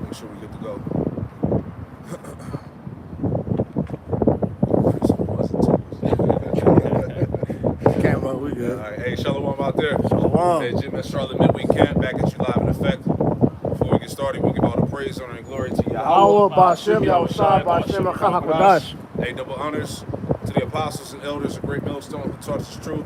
Make sure we're good to go. Camera, we good. All right. Hey, Shalom out there. Shalom. Hey, GMS Charlotte Midweek Camp back at you live in effect. Before we get started, we'll give all the praise, honor, and glory to Yahweh, Yahweh. Ba'ashem, Yahushua, Ba'ashem, HaKadosh. Hey, double honors to the apostles and elders of Great Millstone who taught us the truth.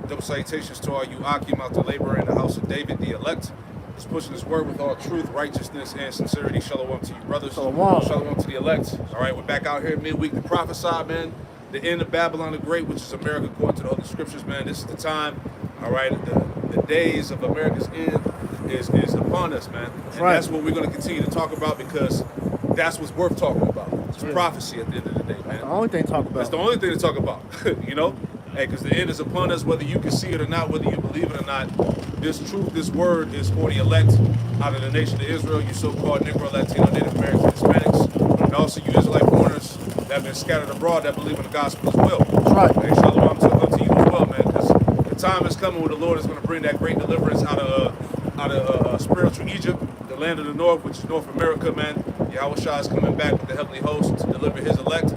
Double salutations to all you Akim out the laborer in the house of David, the elect. Is pushing his word with all truth, righteousness, and sincerity. Shalom to you, brothers. Shalom. Shalom to the elect. All right, we're back out here midweek to prophesy, man. The end of Babylon the Great, which is America according to the Holy Scriptures, man. This is the time, all right, the days of America's end is upon us, man. And right. That's what we're going to continue to talk about because that's what's worth talking about. It's prophecy at the end of the day, man. The only thing to talk about. That's the only thing to talk about, you know? Hey, because the end is upon us, whether you can see it or not, whether you believe it or not. This truth, this word is for the elect out of the nation of Israel, you so-called Negro, Latino, Native American, Hispanics, and also you Israelite foreigners that have been scattered abroad that believe in the gospel as well. That's right. Hey, Shalom to you as well, man, because the time is coming when the Lord is going to bring that great deliverance out of spiritual Egypt, the land of the north, which is North America, man. Yahweh Shah is coming back with the heavenly host to deliver his elect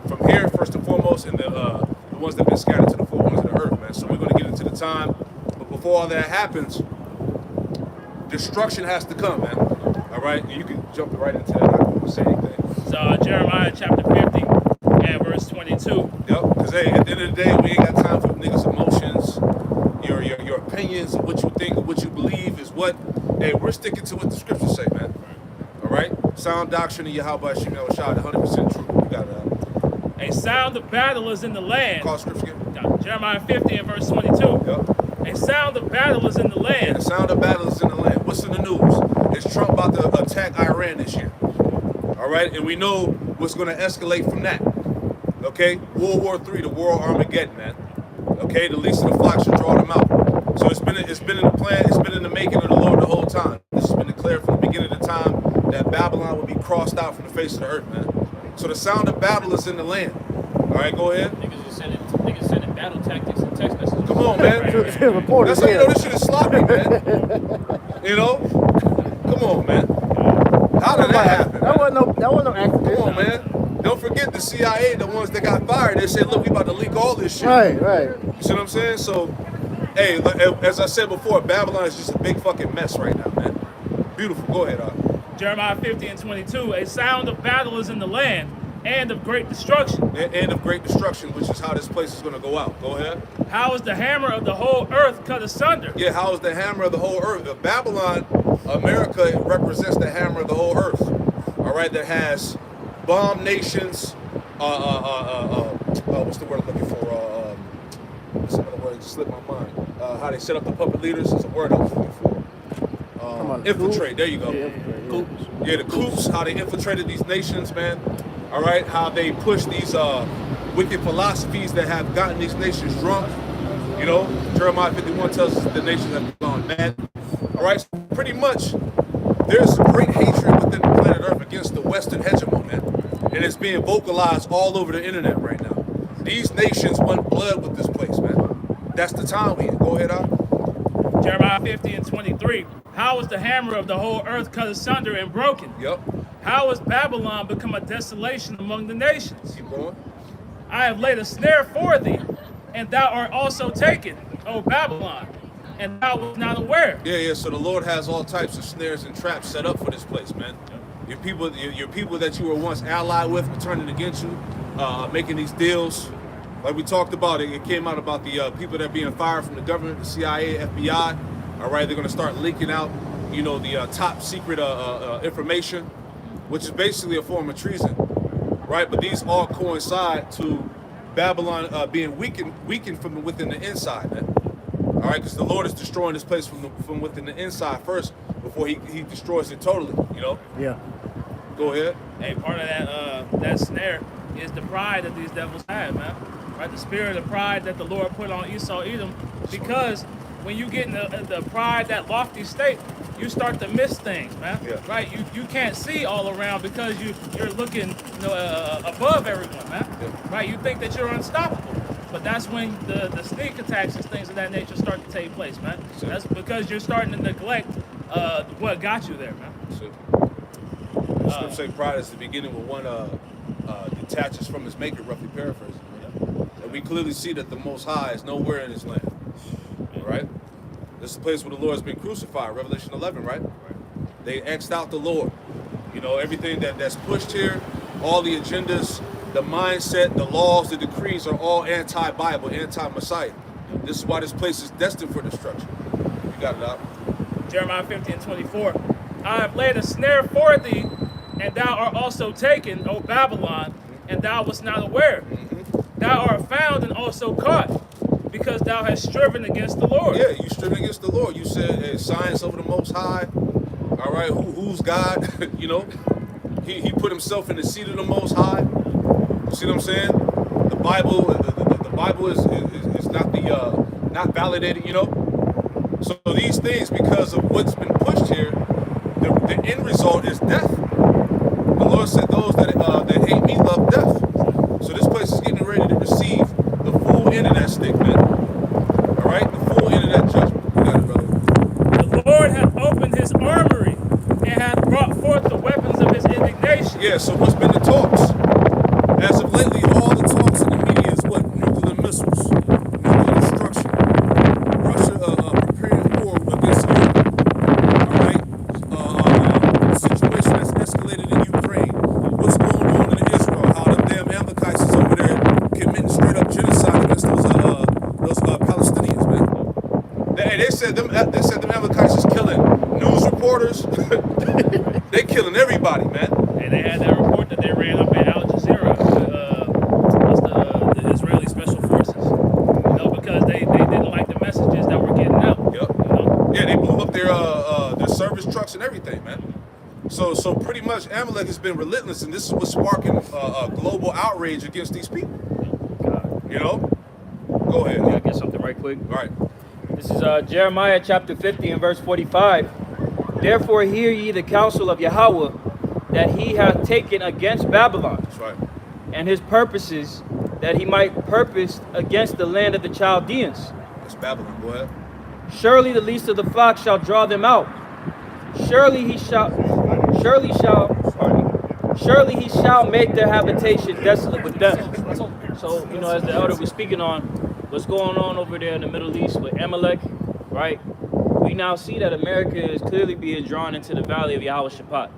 from here, first and foremost, and the ones that have been scattered to the four corners of the earth, man. So we're going to get into the time. But before all that happens, destruction has to come, man. All right? And you can jump right into that. I don't say anything. So Jeremiah chapter 50 and verse 22. Yep. Because, hey, at the end of the day, we ain't got time for niggas' emotions. Your opinions of what you think or what you believe is what, hey, we're sticking to what the scriptures say, man. All right? Sound doctrine of Yahweh Hashem Yahushua, 100% true. You got it. A sound of battle is in the land. Call scripture again. Jeremiah 50 and verse 22. Yep. A sound of battle is in the land. Yeah, the sound of battle is in the land. What's in the news? Is Trump about to attack Iran this year? All right, and we know what's going to escalate from that. Okay, World War III, the War of Armageddon, man. Okay, the least of the flock should draw them out. So it's been in the plan, it's been in the making of the Lord the whole time. This has been declared from the beginning of the time that Babylon would be crossed out from the face of the earth, man. So the sound of battle is in the land. All right, go ahead. Niggas sending battle tactics and text messages. Come on, man. Reporters That's how you here. know this shit is sloppy, man. You know? Come on, man. How did that happen? That wasn't no accident. Come on, man. Don't forget the CIA, the ones that got fired. They said, look, we about to leak all this shit. Right. You see what I'm saying? So, hey, as I said before, Babylon is just a big fucking mess right now, man. Beautiful. Go ahead, Jeremiah 50 and 22. A sound of battle is in the land and of great destruction. And of great destruction, which is how this place is going to go out. Go ahead. How is the hammer of the whole earth cut asunder? Yeah, how is the hammer of the whole earth? Babylon, America represents the hammer of the whole earth. All right, that has bomb nations. What's the word I'm looking for? Some of the words slipped my mind. How they set up the puppet leaders is a word I was looking for. Infiltrate. There you go. Yeah, the coups. How they infiltrated these nations, man. All right, how they push these wicked philosophies that have gotten these nations drunk. You know, Jeremiah 51 tells us the nations have gone mad. All right, so pretty much there's great hatred within the planet Earth against the Western hegemon, man. And it's being vocalized all over the internet right now. These nations want blood with this place, man. That's the time we in. Go ahead, Jeremiah 50 and 23. How is the hammer of the whole earth cut asunder and broken? Yep. How has Babylon become a desolation among the nations? Keep going. I have laid a snare for thee, and thou art also taken, O Babylon, and thou was not aware. Yeah. So the Lord has all types of snares and traps set up for this place, man. Your people that you were once allied with are turning against you, making these deals. Like we talked about, it came out about the people that are being fired from the government, the CIA, FBI. All right, they're going to start leaking out, the top secret information, which is basically a form of treason, right? But these all coincide to Babylon being weakened from within the inside, man. All right, because the Lord is destroying this place from within the inside first before he destroys it totally, Yeah. Go ahead. Hey, part of that snare is the pride that these devils have, man. Right, the spirit of pride that the Lord put on Esau, Edom, because when you get in the pride, that lofty state, you start to miss things, man. Yeah. Right, you can't see all around because you're looking, above everyone, man. Yeah. Right, you think that you're unstoppable, but that's when the sneak attacks and things of that nature start to take place, man. Sure. That's because you're starting to neglect what got you there, man. Sure. scripture say pride is the beginning where one detaches from his maker, roughly paraphrasing. And we clearly see that the Most High is nowhere in his land. Right? This is the place where the Lord has been crucified, Revelation 11, right? They X'd out the Lord. You know, everything that's pushed here, all the agendas, the mindset, the laws, the decrees are all anti-Bible, anti-Messiah. This is why this place is destined for destruction. You got it out. Jeremiah 50:24. I have laid a snare for thee, and thou art also taken, O Babylon, and thou wast not aware. Thou art found and also caught, because thou hast striven against the Lord. Yeah, you striven against the Lord. You said hey, science over the Most High. All right, who's God? You know, he put himself in the seat of the Most High. You see what I'm saying? The Bible, the Bible is not validated. You know, so these things, because of what's been pushed here, the end result is death. The Lord said, "Those that hate me love death." So this place is getting ready to receive the full end of that stick, man. All right, the full end of that judgment. You got it, brother. The Lord hath opened his armory and hath brought forth the weapons of his indignation. Yeah. So what's been the talks? As of lately, all the talks in the media is what? Nuclear missiles, nuclear destruction, Russia preparing war against Europe. All right, the situation that's escalated in Ukraine. What's going on in Israel? How the damn Amalekites is over there committing straight up genocide against those Palestinians, man. They said them Amalekites is killing news reporters. They killing everybody, man. And they had that report that they ran up at Al Jazeera, the Israeli Special Forces, you know, because they didn't like the messages that were getting out. Yep. You know? Yeah, they blew up their service trucks and everything, man. So pretty much Amalek has been relentless, and this is what's sparking a global outrage against these people. You know? Go ahead. Can I get something right quick? All right. This is Jeremiah chapter 50 and verse 45. Therefore hear ye the counsel of Yahweh, that he hath taken against Babylon. That's right. And his purposes, that he might purpose against the land of the Chaldeans. That's Babylon, go ahead. Surely the least of the flock shall draw them out. Surely he shall make their habitation desolate with them. So, you know, as the elder was speaking on, what's going on over there in the Middle East with Amalek, right? We now see that America is clearly being drawn into the valley of Yahweh Shabbat,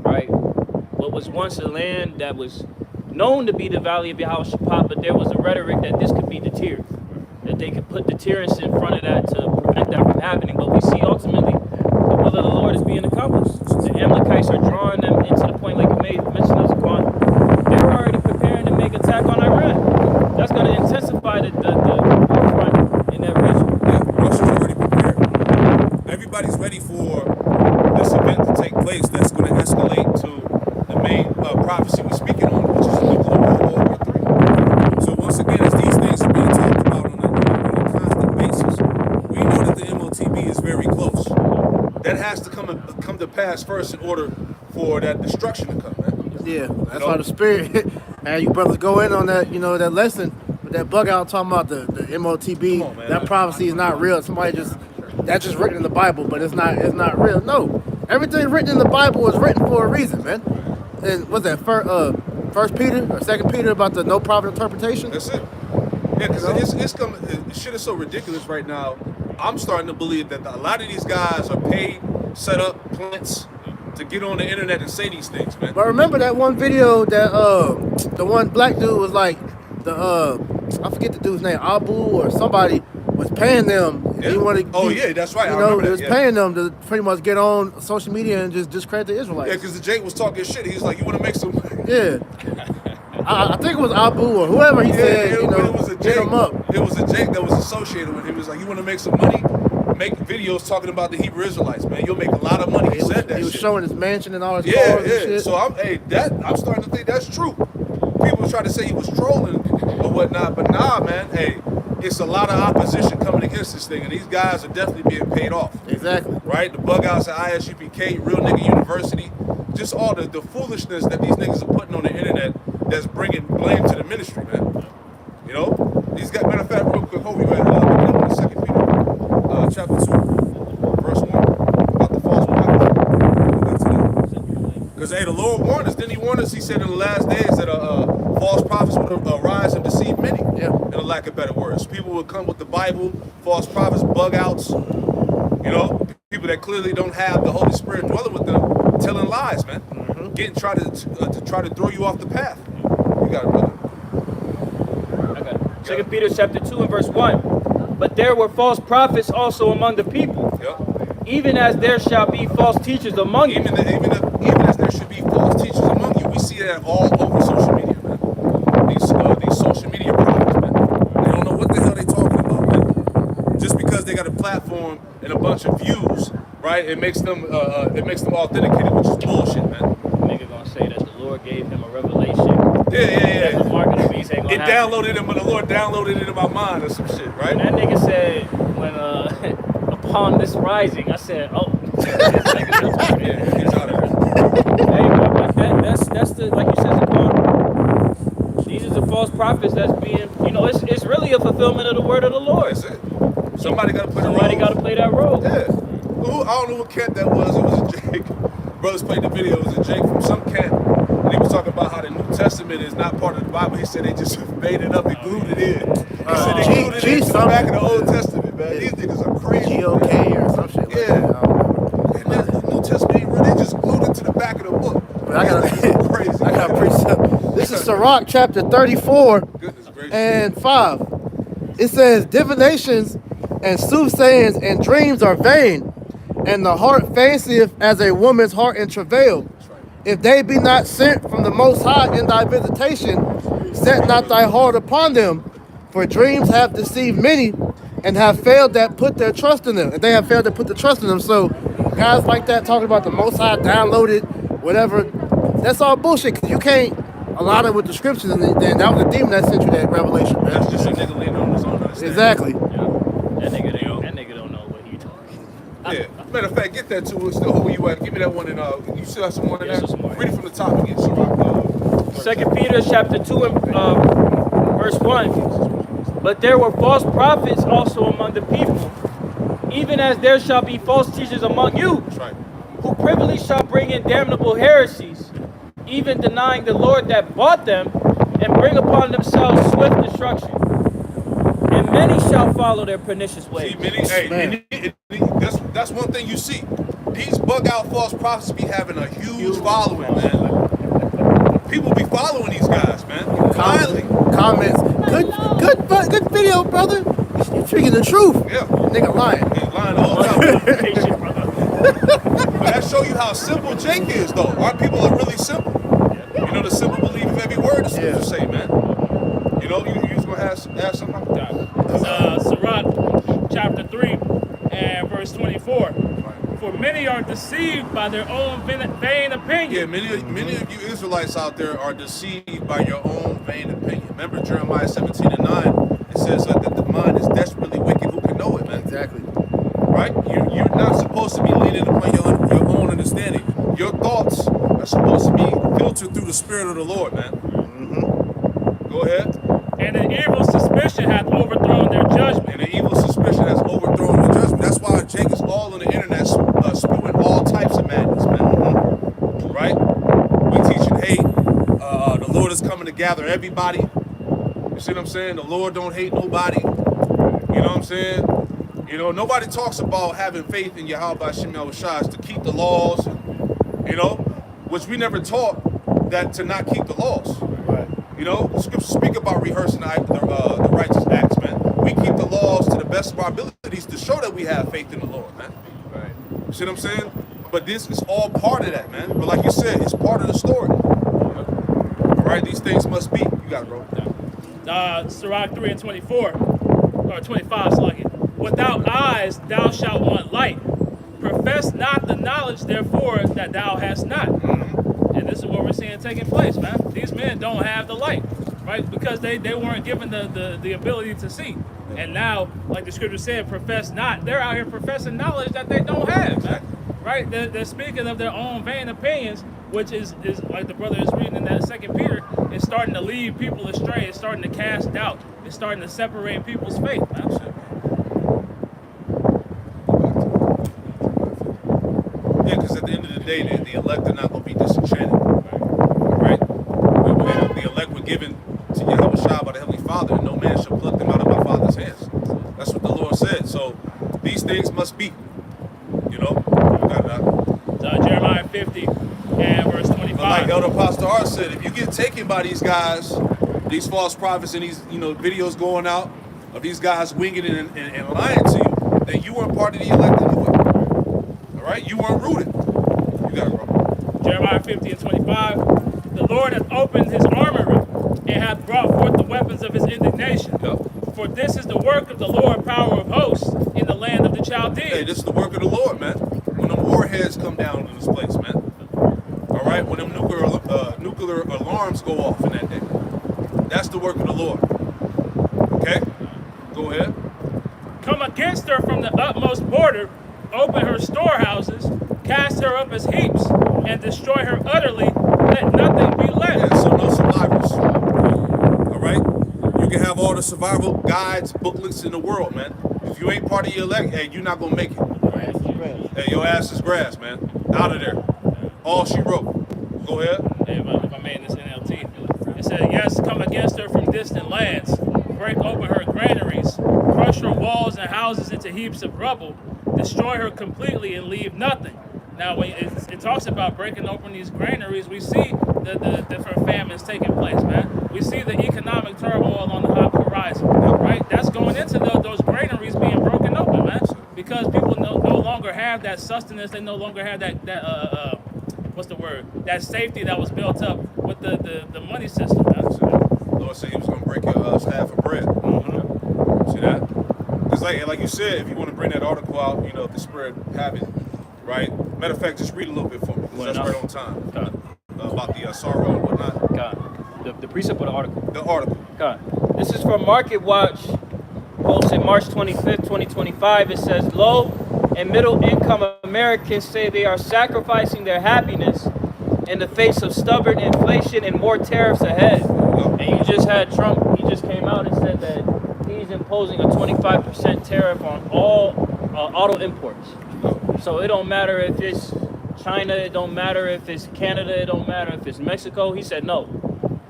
right? What was once a land that was known to be the valley of Yahweh Shabbat, but there was a rhetoric that this could be deterred, that they could put deterrence in front of that to prevent that from happening. But we see ultimately the will of the Lord is being accomplished. The Amalekites are drawing them into the point, like you mentioned, Zaquan. They were already preparing to make attack on Iran. That's going to intensify the front in that region. Yeah, Russia's already prepared. Everybody's ready for this event to take place that's going to escalate to the main prophecy we're speaking on, which is nuclear World War III. So once again, as these things are being talked about on a constant basis, we know that the MOTB is very close. That has to come to pass first in order for that destruction to come, man. Yeah, that's why the spirit and you brothers go in on that, you know, that lesson with that bug out talking about the MOTB. Come on, man. That prophecy is not real. That's just written in the Bible, but it's not real. No, everything written in the Bible is written for a reason, man. And what's that? First Peter or Second Peter about the no prophet interpretation? That's it. Yeah, because it's coming. Shit is so ridiculous right now. I'm starting to believe that a lot of these guys are paid, set up plants to get on the internet and say these things, man. But remember that one video that the one black dude was like I forget the dude's name, Abu or somebody was paying them. Yeah. That's right. You I know, remember it was that, paying them to pretty much get on social media and just discredit the Israelites. Yeah, because the Jake was talking shit. He's like, "You want to make some?" Yeah. I think it was Abu or whoever he said, it was a hit Jake. him up. It was a Jake that was associated with him. He was like, "You want to make some money? Make videos talking about the Hebrew Israelites, man. You'll make a lot of money." He said that. He was shit. showing his mansion and all his cars and shit. So I'm starting to think that's true. People try to say he was trolling or whatnot, but nah, man. Hey, it's a lot of opposition coming against this thing, and these guys are definitely being paid off. Exactly. Right? The bug outs at ISUPK, Real Nigga University, just all the foolishness that these niggas are putting on the internet that's bringing blame to the ministry, man. You know? These guys, matter of fact, real quick, hold me right on 2 Peter, chapter 2, verse 1, about the false prophet. Go back to that. Go Because, hey, the Lord warned us. Didn't he warn us? He said in the last days that false prophets would arise and deceive many. Yeah. In a lack of better words. People would come with the Bible, false prophets, bug outs, you know, people that clearly don't have the Holy Spirit dwelling with them, telling lies, man. Try to throw you off the path. You got it, brother. Okay. 2 Peter chapter 2 and verse 1. But there were false prophets also among the people, even as there shall be false teachers among you. Even as there should be false teachers among you. We see that all over social media, man. These social media prophets, man. They don't know what the hell they talking about, man. Just because they got a platform and a bunch of views, right? It makes them authenticated, which is bullshit, man. Nigga gonna say that the Lord gave him a revelation. Yeah. That the mark of the beast ain't gonna happen. Downloaded it, but the Lord downloaded it in my mind or some shit, right? And that nigga said when upon this rising, I said, oh, He's out of it. hey, but that's the, like you said, Zaquan, these are the false prophets that's being, you know, it's really a fulfillment of the word of the Lord. That's it. Somebody got to play that role. Yeah. I don't know what camp that was. It was a Jake. Brothers played the video. It was a Jake from some camp. And he was talking about how the New Testament is not part of the Bible. He said they just made it up and glued it in. He said they glued it into the back of the Old Testament, man. These niggas are crazy. GOK or some shit like that. And the New Testament ain't really, they just glued it to the back of the book. But I gotta crazy. I gotta preach something. This is Sirach chapter 34 and 5. It says, divinations and soothsayings and dreams are vain, and the heart fancieth as a woman's heart in travail. If they be not sent from the Most High in thy visitation, set not thy heart upon them, for dreams have deceived many, and have failed that put their trust in them. And they have failed to put the trust in them. So guys like that talking about the Most High downloaded, whatever, that's all bullshit. Cause you can't align it with the scriptures, and then that was a demon that sent you that revelation. Man. That's just a nigga leaning on his own understanding. Exactly. That nigga don't know what he talking. Yeah. Matter of fact, get that to us. Who you at? Give me that one. And you still have some more in there? Read it from the top again. So, 2 Peter chapter 2 and verse 1. But there were false prophets also among the people, even as there shall be false teachers among you, that's right. who privily shall bring in damnable heresies, even denying the Lord that bought them, and bring upon themselves swift destruction. And many shall follow their pernicious ways. See, that's one thing you see. These bug out false prophets be having a huge following, man. People be following these guys, man. Comments. Good video, brother. You're speaking the truth. Yeah. Nigga lying. He's lying all the time. But that show you how simple Jake is, though. Our people are really simple. You know, the simple believe of every word the scriptures say, man. You know, you was going to ask something like that. Sirach chapter 3 and verse 24. For many are deceived by their own vain opinion. Yeah, many of you Israelites out there are deceived by your own vain opinion. Remember Jeremiah 17 and 9, it says that the mind is desperately wicked. Who can know it, man? Exactly. Right? You're not supposed to be leaning upon your own understanding. Your thoughts are supposed to be filtered through the Spirit of the Lord, man. Mm-hmm. Go ahead. And an evil suspicion hath overthrown their judgment. And an evil suspicion has overthrown the judgment. That's why Jake is all on the internet spewing all types of madness, man. Mm-hmm. Right? We teaching hate. The Lord is coming to gather everybody. You see what I'm saying? The Lord don't hate nobody. You know what I'm saying? You know, nobody talks about having faith in Yahweh Hashem Yahushua to keep the laws, you know, which we never taught that to not keep the laws. Right. You know, the scriptures speak about rehearsing the righteous acts, man. We keep the laws to the best of our abilities to show that we have faith in the Lord, man. Right. You see what I'm saying? But this is all part of that, man. But like you said, it's part of the story. Right? These things must be. You got it, bro. Sirach 3 and 24, or 25, sluggy. Without eyes thou shalt want light. Profess not the knowledge, therefore, that thou hast not. Mm-hmm. And this is what we're seeing taking place, man. These men don't have the light, right? Because they weren't given the ability to see. And now, like the scripture said, profess not. They're out here professing knowledge that they don't have, man. Right? They're speaking of their own vain opinions, which is like the brother is reading in that 2 Peter, it's starting to lead people astray. It's starting to cast doubt. It's starting to separate people's faith, man. Yeah, because at the end of the day, the elect are not going to be disenchanted. All right? The elect were given to Yahushua by the Heavenly Father, and no man shall pluck them out of my Father's hands. That's what the Lord said. So these things must be. You know? You got that. Jeremiah 50 and verse 25. But like Elder Pastor Art said, if you get taken by these guys, these false prophets, and these videos going out of these guys winging it and lying to you, then you weren't part of the elect anyway. All right? You weren't rooted. You got it, bro. Jeremiah 50 and 25. The Lord hath opened his armory and hath brought forth the weapons of his indignation. Yep. For this is the work of the Lord, power of hosts, in the land of the Chaldeans. Hey, this is the work of the Lord, man. When them warheads come down in this place, man. All right? When them nuclear alarms go off in that day. That's the work of the Lord. Okay? Go ahead. Come against her from the utmost border, open her storehouses, cast her up as heaps, and destroy her utterly. Let nothing be left. Yeah, so no survivors. All right? You can have all the survival guides, booklets in the world, man. If you ain't part of your elect, hey, you're not going to make it. Hey, your ass is grass, man. Out of there. All she wrote. Go ahead. Hey, if I made this NLT. It said, yes, come against her from distant lands, break open her granaries, crush her walls and houses into heaps of rubble, destroy her completely and leave nothing. Now, when it talks about breaking open these granaries, we see the different famines taking place, man. We see the economic turmoil on the horizon, right? That's going into those granaries being broken open, man, because people no longer have that sustenance. They no longer have that what's the word? That safety that was built up with the money system, man. The Lord said he was going to break your staff of bread. Mm-hmm. See that? Because like you said, if you want to bring that article out, if the Spirit have it, right? Matter of fact, just read a little bit for me, because that's right on time. About the sorrow and whatnot. God. The precept or the article? The article. God. This is from Market Watch, posted March 25th, 2025. It says, low and middle income Americans say they are sacrificing their happiness in the face of stubborn inflation and more tariffs ahead. And you just had Trump, he just came out and said that he's imposing a 25% tariff on all auto imports. So it don't matter if it's China, it don't matter if it's Canada, it don't matter if it's Mexico. He said no.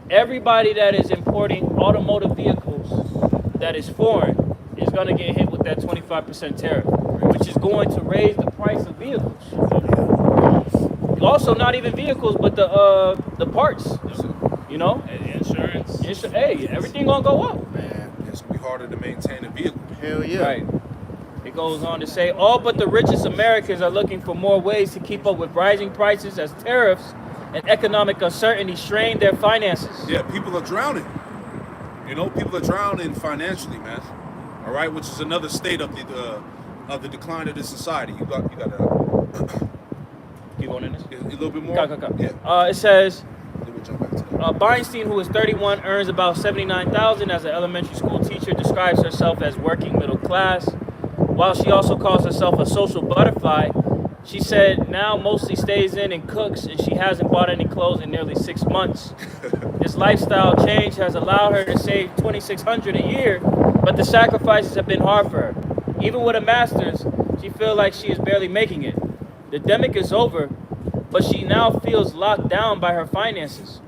Everybody that is importing automotive vehicles that is foreign is going to get hit with that 25% tariff, which is going to raise the price of vehicles. Also, not even vehicles, but the parts. Insurance. Hey, everything gonna go up. Man, it's going to be harder to maintain a vehicle. Hell yeah. Right. It goes on to say, all but the richest Americans are looking for more ways to keep up with rising prices as tariffs and economic uncertainty strain their finances. Yeah, people are drowning. People are drowning financially, man. All right, which is another state of the decline of this society. You got that. Keep going in this. A little bit more. Go. Yeah. It says, Then we'll jump back to that. Beinstein, who is 31, earns about $79,000 as an elementary school teacher, describes herself as working middle class. While she also calls herself a social butterfly, she said now mostly stays in and cooks, and she hasn't bought any clothes in nearly 6 months. This lifestyle change has allowed her to save $2,600 a year, but the sacrifices have been hard for her. Even with a master's, she feels like she is barely making it. The demic is over, but she now feels locked down by her finances.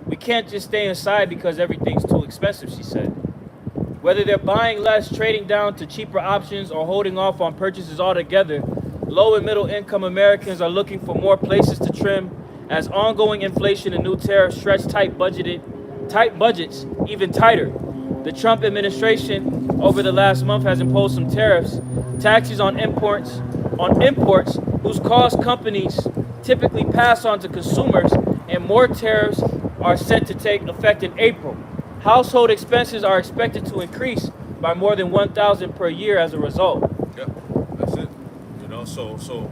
We can't just stay inside because everything's too expensive, she said. Whether they're buying less, trading down to cheaper options, or holding off on purchases altogether, low and middle income Americans are looking for more places to trim as ongoing inflation and new tariffs stretch tight budgets even tighter. The Trump administration over the last month has imposed some tariffs, taxes on imports whose cost companies typically pass on to consumers, and more tariffs are set to take effect in April. Household expenses are expected to increase by more than $1,000 per year as a result. Yeah, that's it. So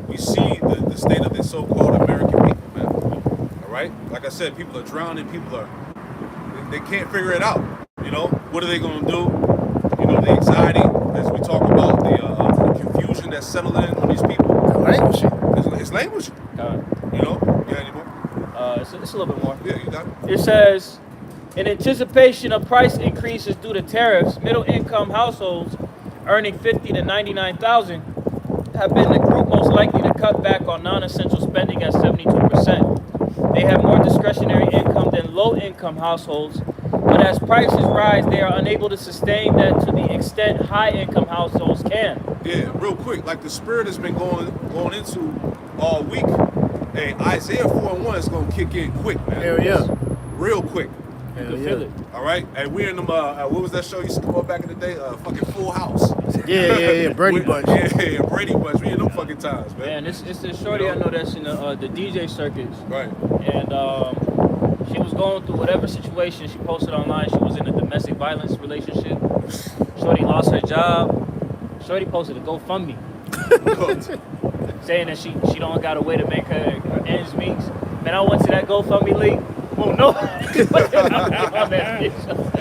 we see the state of the so-called American people, man. All right? Like I said, people are drowning. They can't figure it out. What are they going to do? The anxiety, as we talk about, the confusion that's settled in on these people. Languishing. It's languishing. Yeah, anymore? It's a little bit more. Yeah, you got it. It says, in anticipation of price increases due to tariffs, middle-income households earning $50,000 to $99,000 have been the group most likely to cut back on non-essential spending at 72%. low-income households, but as prices rise, they are unable to sustain that to the extent high-income households can. Yeah, real quick, like the spirit has been going into all week. Hey, Isaiah 4:1 is gonna kick in quick, man. Hell yeah. Real quick. You can feel it. All right, and we're in them. What was that show you used to come up back in the day? Fucking Full House. Yeah. Brady Bunch. Yeah, Brady Bunch. We in them fucking times, man. Man, it's a shorty I know that's in the DJ circuits. Right. And she was going through whatever situation. She posted online. She was in a domestic violence relationship. Shorty lost her job. Shorty posted a GoFundMe saying that she don't got a way to make her ends meet. Man, I went to that GoFundMe link. Oh no!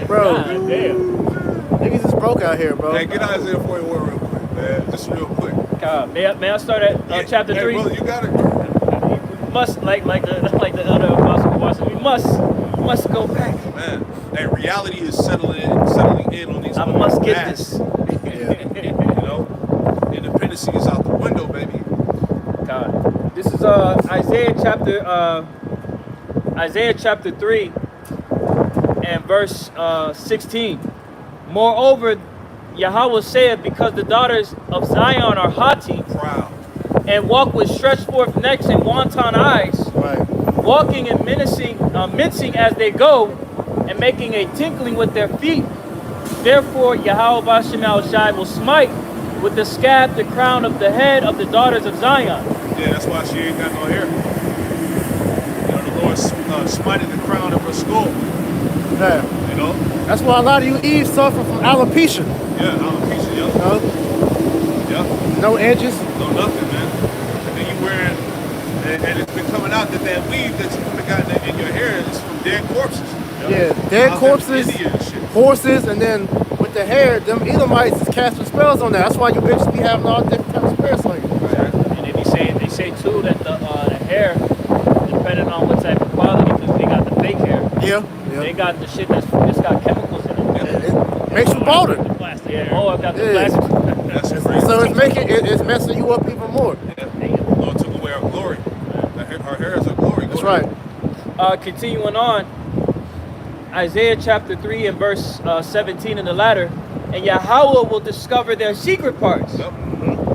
Bro, God, damn. niggas is broke out here, bro. Hey, get Isaiah 41 real quick, man. Just real quick. God, may I start at chapter 3? Brother, you got it. We must like the other apostle was. We must go back. Man, hey, reality is settling in on these. I must get ass. this. You know, independency is out the window, baby. God, this is Isaiah chapter 3 and verse 16. Moreover, Yahweh saith, because the daughters of Zion are haughty, Proud. and walk with stretched forth necks and wanton eyes, Right. walking and mincing as they go, and making a tinkling with their feet. Therefore, Yahweh Bashem Al Shai will smite with the scab the crown of the head of the daughters of Zion. Yeah, that's why she ain't got no hair. You know, the Lord smited the crown of her skull. Yeah. You know? That's why a lot of you Eve suffer from alopecia. Yeah, alopecia, You yeah. know? Yeah. No edges. No, nothing, man. And then you wearing, and it's been coming out that weave that you could have gotten in your hair is from dead corpses. Yeah, dead Out corpses, in India and shit. horses, and then with the hair, them Edomites is casting spells on that. That's why you bitches be having all different types of spirits on you. And they say too that the hair, depending on what type of quality, because they got the fake hair. Yeah. They got the shit that's got chemicals in it. It makes you bolder. The plastic. Yeah. Oh, I've got the Yeah. plastic. That's crazy. So it's messing you up even more. Lord took away our glory. Our hair is our glory. That's right. Continuing on, Isaiah chapter 3 and verse 17 in the latter, and Yahweh will discover their secret parts. Yep.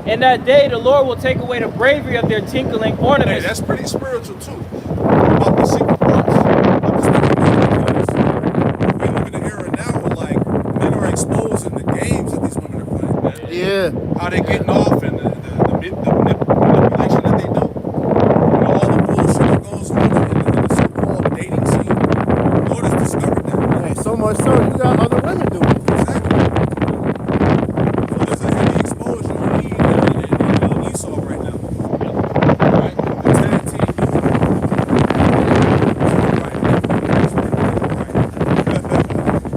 In that day, the Lord will take away the bravery of their tinkling Hey, ornaments. that's pretty spiritual too. About the secret parts. I'm just thinking because we live in an era now where like men are exposed in the games that these women are playing, man. Yeah. How they getting off and the manipulation that they do. You know, all the bullshit that goes on in the so-called dating scene. Lord has discovered that. Hey, so much so you got other women doing it. Exactly. So there's a heavy exposure on Esau right now. Right? The tag team doing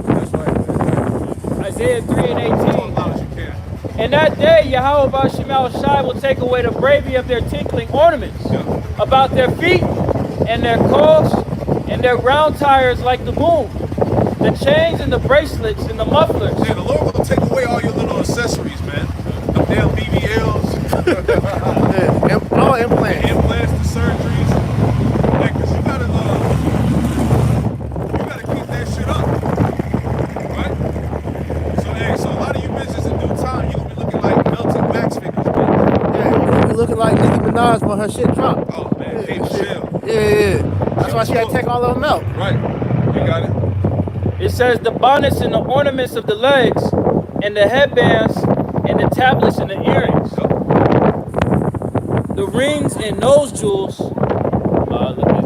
That's right. Isaiah 3 and As 18. loud as you can. In that day, Yahweh Bashem Al Shai will take away the bravery of their tinkling ornaments Yeah. about their feet and their coats and their round tires like the boom, the chains and the bracelets and the mufflers. Yeah, the Lord will take away all your little accessories, man. Them damn BBLs, Yeah. All implants. implants, the surgeries. Like, 'cause you gotta keep that shit up. Right? So a lot of you bitches in due time, you gonna be looking like melted wax figures, man. Yeah, you looking like Nicki Minaj when her shit dropped. Oh man, Kate Michelle. Yeah. That's why she had to take all of them out. Right. You got it. It says the bonnets and the ornaments of the legs and the headbands and the tablets and the earrings, Yep. the rings and nose jewels.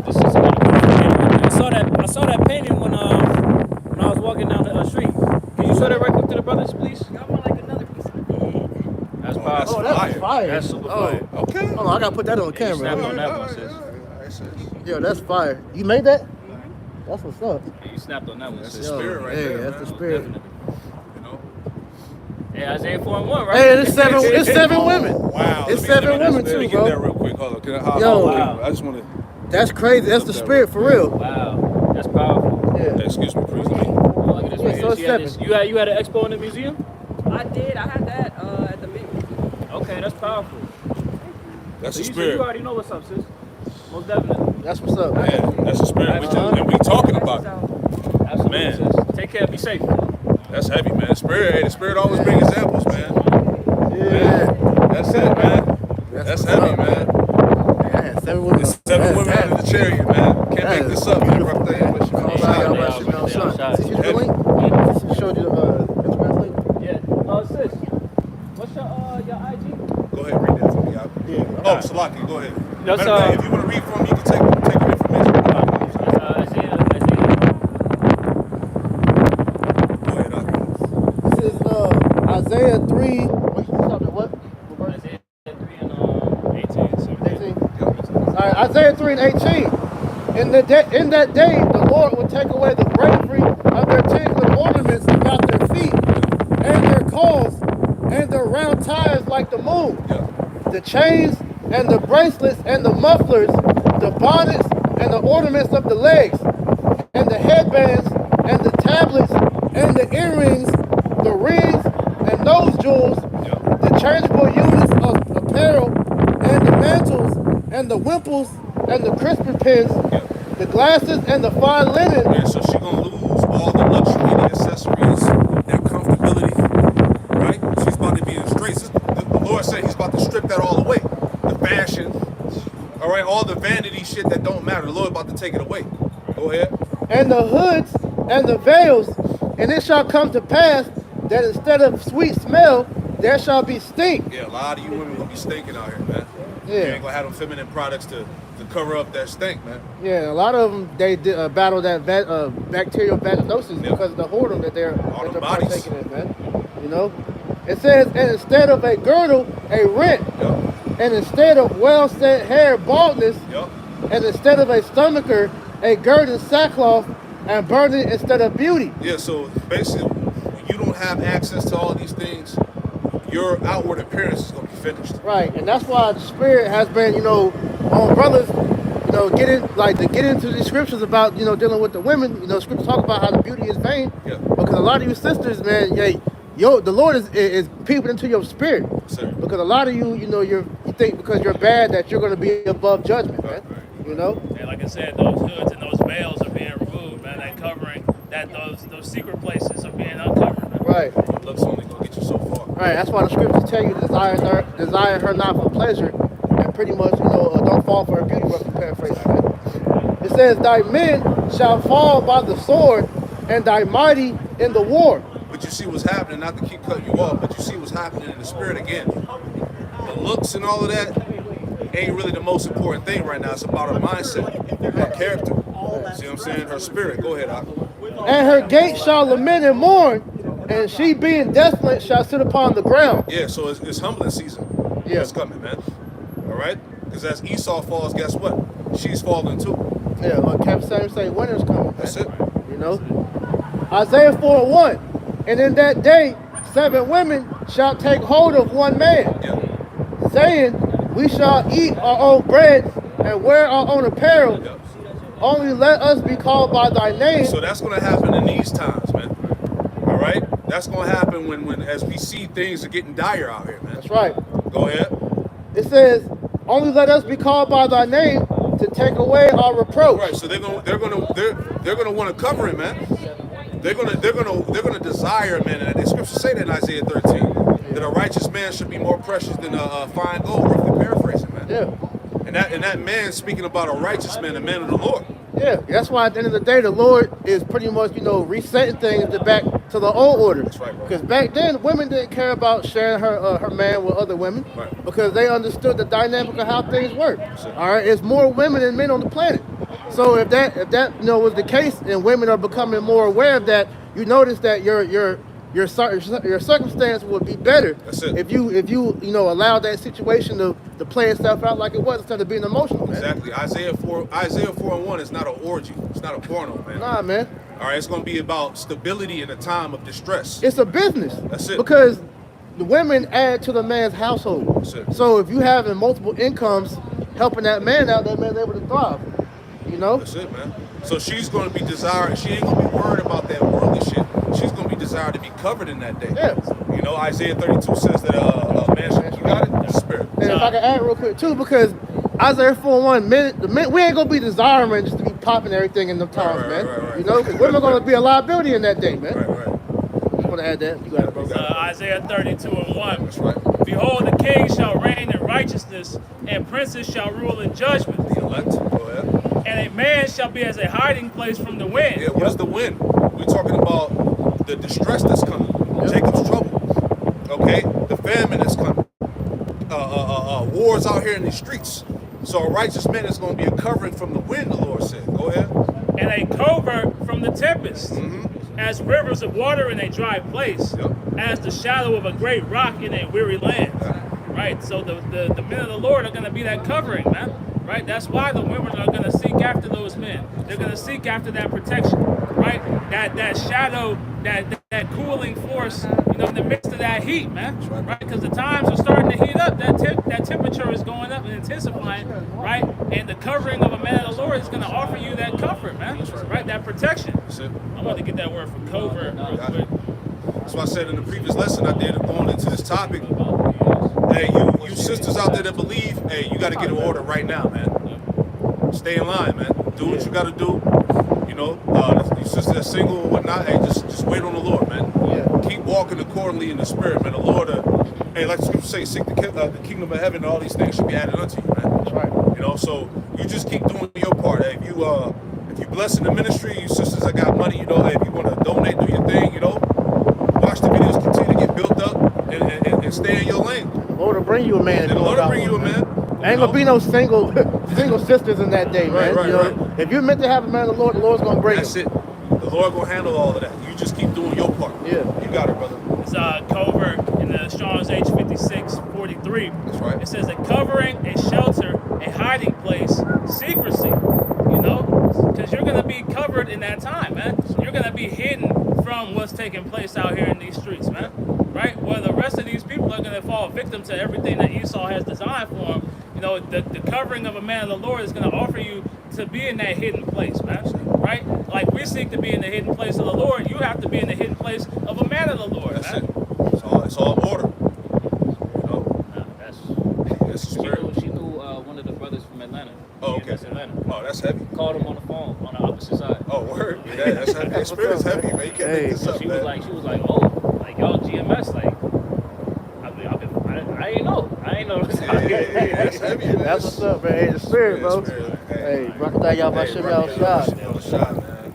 This is I saw that painting when I was walking down the street. Can you show that right quick to the brothers, please? I want like another piece of the That's Oh, powerful. Oh, that's Fire. fire. That's super Oh. fire. Okay. Hold on, I gotta put that on the camera. snap on that one, sis. Alright, sis. Yo, that's fire. You made that? That's what's up. You snapped on that one, That's sis. the spirit right hey, there, that's man. the spirit. Definitely. You know? Hey, Isaiah 4 and 1, right? Hey, it's seven women. Wow. It's Let me 7 women let me too, get bro. that real quick. Hold on. Can I, Yo. Wow. I just want to. That's crazy. That's the spirit for real. Wow, that's powerful. Yeah. Excuse me, please. Let me. Oh, look at this Yeah, right so here. it's You had 7. you had an expo in the museum? I did. I had that at the Midweek. Okay, that's powerful. That's So the you spirit. already know what's up, sis. Most definitely. That's what's up. Yeah, that's the spirit. And we talking about it. Absolutely, Man. sis. Take care. Be safe. That's heavy, man. The spirit always bring examples, man. Yeah. That's it, man. That's heavy, man. I had 7 women. 7 women under the chariot, man. Can't make this up, man. Birthday. Show you the link? Showed you the Instagram link? Yeah. Sis, what's your IG? Go ahead, read that for me. Yeah. Oh, Salaki, go ahead. That's, Matter of fact, if you want to read from me, you can take your information. Isaiah. Go ahead, This is Isaiah 3. What you stopped at what? Isaiah 3 and 18. 18. All right, Isaiah 3 and 18. In that day, the Lord will take away the bravery of their tinkling ornaments about their feet, and their calls, and their round tires like the moon. Yeah. The chains and the bracelets and the mufflers, the bonnets and the ornaments of the legs, and the headbands and the tablets and the earrings, the rings and nose jewels, the changeable units of apparel and the mantles and the wimples and the crispin pins, the glasses and the fine linen. Yeah, so she's going to lose all the luxury, the accessories, that comfortability, right? She's about to be in straights. The Lord said he's about to strip that all away. The fashion, all right, all the vanity shit that don't matter. The Lord about to take it away. Go ahead. And the hoods and the veils, and it shall come to pass that instead of sweet smell, there shall be stink. Yeah, a lot of you women going to be stinking out here, man. Yeah. You ain't going to have them feminine products to cover up that stink, man. Yeah, a lot of them, they battle that bacterial vaginosis Yeah. because of the whoredom that they're the bodies. partaking in, man. You know? It says, and instead of a girdle, a rent. Yup. And instead of well-set hair, baldness. Yup. And instead of a stomacher, a girded sackcloth, and burning instead of beauty. Yeah, so basically, when you don't have access to all these things, your outward appearance is going to be finished. Right, and that's why the Spirit has been, on brothers, get into these scriptures about, dealing with the women. Scriptures talk about how the beauty is vain. Yeah. Because a lot of you sisters, man, the Lord is peeping into your spirit. Sir. Because a lot of you, you think because you're bad that you're going to be above judgment, man. And like I said, those hoods and those veils are being removed, man. That covering, those secret places are being uncovered, man. Right. Looks only going to get you so far. Right, that's why the scriptures tell you to desire her not for pleasure, and pretty much, don't fall for her beauty, but to paraphrase that. It says, thy men shall fall by the sword, and thy mighty in the war. But you see what's happening, not to keep cutting you off, but you see what's happening in the spirit again. The looks and all of that ain't really the most important thing right now. It's about her mindset, her character. See what I'm saying? Her spirit. Go ahead, Ak. And her gate shall lament and mourn, and she being desolate shall sit upon the ground. Yeah, so it's humbling season. Yeah. It's coming, man. All right? Because as Esau falls, guess what? She's falling too. Yeah, like Captain Samuel say, winter's coming. Man. That's it. Isaiah 4:1. And in that day, 7 women shall take hold of one man, Yeah. saying, we shall eat our own bread and wear our own apparel. Yeah. Only let us be called by thy name. So that's going to happen in these times, man. All right? That's going to happen when as we see things are getting dire out here, man. That's right. Go ahead. It says, only let us be called by thy name to take away our reproach. Right. So they're gonna want to cover it, man. They're gonna desire, man. And the scriptures say that in Isaiah 13 that a righteous man should be more precious than a fine gold. Roughly paraphrasing, man. Yeah. And that man speaking about a righteous man, a man of the Lord. Yeah. That's why at the end of the day, the Lord is pretty much, resetting things back to the old order. That's right, bro. Because back then, women didn't care about sharing her man with other women. Right. Because they understood the dynamic of how things work. Sure. All right. It's more women than men on the planet. So if that was the case, and women are becoming more aware of that, you notice that your circumstance would be better. That's it. If you allow that situation to play itself out like it was instead of being emotional, man. Exactly. Isaiah 4:1 is not an orgy. It's not a porno, man. Nah, man. All right. It's going to be about stability in a time of distress. It's a business. That's it. Because the women add to the man's household. That's it. So if you having multiple incomes helping that man out, that man's able to thrive. That's it, man. So she's going to be desired. She ain't going to be worried about that worldly shit. She's going to be desired to be covered in that day. Yeah. Isaiah 32 says that a man should, you got it? The spirit. And if I can add real quick too, because Isaiah 4:1, we ain't gonna be desiring just to be popping everything in the times, man. Right. You know, because women gonna be a liability in that day, man. Right. Just want to add that. You got it, bro. Isaiah 32:1. That's right. Behold, the king shall reign in righteousness, and princes shall rule in judgment. The elect. Go ahead. And a man shall be as a hiding place from the wind. Yeah, what is the wind? We're talking about the distress that's coming. Jacob's trouble. Okay? The famine that's coming. Wars out here in these streets. So a righteous man is going to be a covering from the wind, the Lord said. Go ahead. And a covert from the tempest. As rivers of water in a dry place. Yep. As the shadow of a great rock in a weary land. Right? So the men of the Lord are going to be that covering, man. Right? That's why the women are going to seek after those men. They're going to seek after that protection. Right? That shadow, that cooling force, you know, in the midst of that heat, man. Right? Because the times are starting to heat up. That temperature is going up and intensifying, right? And the covering of a man of the Lord is going to offer you that comfort, man. Right? That protection. That's it. I'm going to get that word for covert real quick. That's why I said in the previous lesson I did going into this topic. Hey, you sisters out there that believe, hey, you got to get in order right now, man. Stay in line, man. Do what you got to do. You know, you sisters that's single or whatnot, hey, just wait on the Lord, man. Keep walking accordingly in the spirit, man. The Lord, hey, like the scripture say, seek the kingdom of heaven, and all these things should be added unto you, man. That's right. You know, so you just keep doing your part. Hey, if you blessing the ministry, you sisters that got money, you know, hey, if you want to donate, do your thing, you know. Watch the videos continue to get built up and stay in your lane. The Lord will bring you a man. And the Lord will bring you a man. Ain't gonna be no single sisters in that day, man. Right, you know, if you're meant to have a man of the Lord's gonna bring That's him. it. The Lord gonna handle all of that. You just keep doing your part. Yeah. You got it, brother. It's covert in the Strong's H56:43. That's right. It says a covering, a shelter, a hiding place, secrecy. You know, because you're gonna be covered in that time, man. You're gonna be hidden from what's taking place out here in these streets, man. Right? Well, the rest of these people are gonna fall victim to everything that Esau has designed for them. You know, the covering of a man of the Lord is gonna offer you to be in that hidden place, man. Right? Like we seek to be in the hidden place of the Lord, you have to be in the hidden place of a man of the Lord, That's man. it. It's all order. You know? That's That's the she spirit. knew one of the brothers from Atlanta. Oh, okay. GMS Atlanta. Oh, that's heavy. Called him on the phone on the opposite side. Oh, word. Yeah, that's heavy. That spirit is heavy, man. You can't make this up, She man. was like, oh, like y'all GMS, like, I ain't know. Yeah, that's heavy, man. That's what's up, man. Hey, the spirit, bro. Hey, Rakatah Yahweh Shem Yahushua. Man.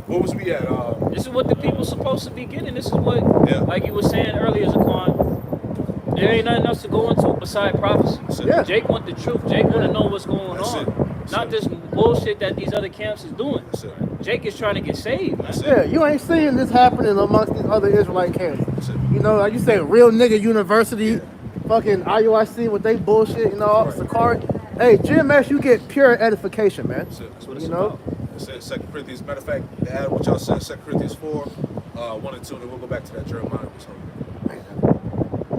What was we at? This is what the people's supposed to be getting. This is what, Yeah. like you were saying earlier, Zaquan, there ain't nothing else to go into beside prophecy. Yeah. Jake want the truth. Jake want to know what's going That's on. it. Not this bullshit that these other camps is doing. That's it. Jake is trying to get saved, man. That's it. Yeah, you ain't seeing this happening amongst these other Israelite camps. That's it. You know, like you say, Real Nigga University, fucking IUIC with they bullshit, you know, Sakari. Hey, GMS, you get pure edification, man. That's it. That's what You it's know? about. It says 2 Corinthians. Matter of fact, to add what y'all said, 2 Corinthians 4, 1 and 2, and then we'll go back to that Jeremiah. So,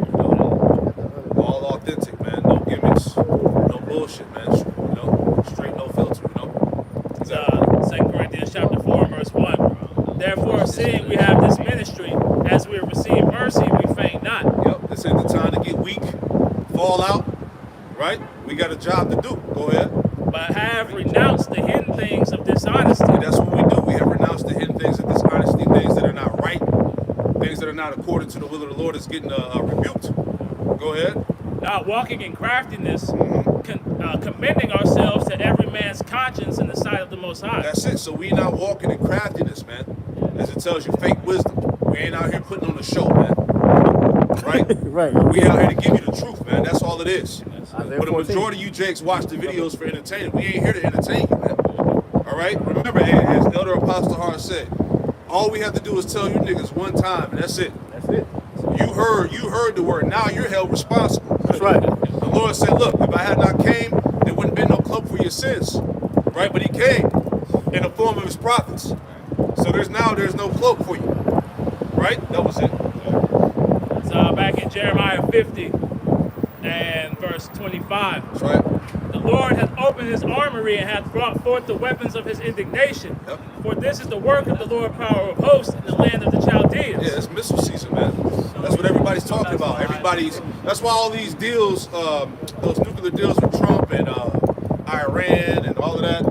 you know, all authentic, man. No gimmicks, no bullshit, man. You know, straight, no filter. You know. It's 2 Corinthians chapter 4, verse 1. Therefore, seeing we have this ministry, as we have received mercy, we faint not. Yep. This ain't the time to get weak, fall out. Right? We got a job to do. Go ahead. But have renounced the hidden things of dishonesty. That's what we do. We have renounced the hidden things of dishonesty, things that are not right, things that are not according to the will of the Lord is getting rebuked. Go ahead. Not walking in craftiness, commending ourselves to every man's conscience in the sight of the Most High. That's it. So we not walking in craftiness, man. As it tells you, fake wisdom. We ain't out here putting on a show, man. Right? Right. We out here to give you the truth, man. That's all it is. Isaiah But the 14. majority of you jakes watch the videos for entertainment. We ain't here to entertain you, man. All right? Remember, as Elder Apostle Hart said, all we have to do is tell you niggas one time, and that's it. That's it. You heard the word. Now you're held responsible. That's right. The Lord said, look, if I had not came, there wouldn't been no cloak for your sins. Right? But he came in the form of his prophets. So there's no cloak for you. Right? That was it. It's back in Jeremiah 50 and verse 25. That's right. The Lord hath opened his armory and hath brought forth the weapons of his indignation. Yep. For this is the work of the Lord power of hosts in the land of the Chaldeans. Yeah, it's missile season, man. That's what everybody's talking about. That's why all these deals, those nuclear deals with Trump and Iran and all of that,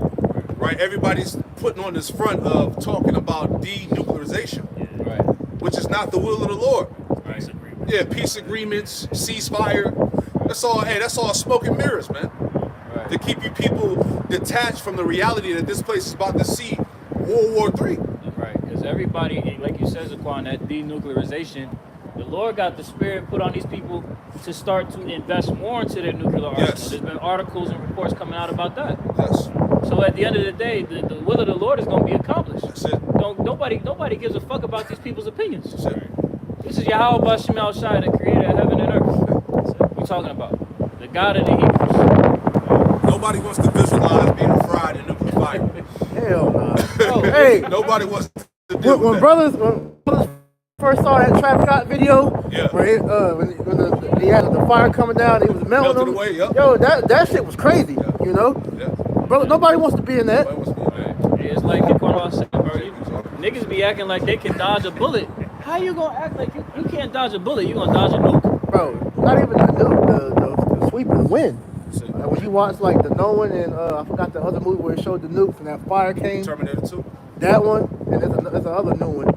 right? Everybody's putting on this front of talking about denuclearization, Right. which is not the will of the Lord. Right. Yeah, peace agreements, ceasefire. That's all. Hey, that's all smoke and mirrors, man. Right. To keep you people detached from the reality that this place is about to see World War III. Right, because everybody, like you said, Zaquan, that denuclearization, the Lord got the spirit put on these people to start to invest more into their nuclear arsenal. Yes. There's been articles and reports coming out about that. Yes, So at the end of the day, the will of the Lord is going to be accomplished. that's it. Nobody gives a fuck about these people's opinions. That's it. This is Yahweh Bashem Shai, the creator of heaven and earth. That's what we're talking about. The God of the Hebrews. Nobody wants to visualize being fried in nuclear fire. Hell no. Oh, Hey, Nobody wants to deal when with that. brothers first saw that Travis Scott video, Yeah. where when he had the fire coming down, he was melting Melted them. away, yep. Yo, that shit was crazy. Yeah. You know, Yeah. brother, nobody wants to be in that. Nobody wants to be in that. It's like Zaquan said, bro. Niggas be acting like they can dodge a bullet. How you gonna act like you can't dodge a bullet? You gonna dodge a nuke? Bro, not even the nuke, the sweep of the wind. That's it. Like when you watch like the Nolan and I forgot the other movie where it showed the nukes and that fire came. Terminator 2. That one and there's another new one.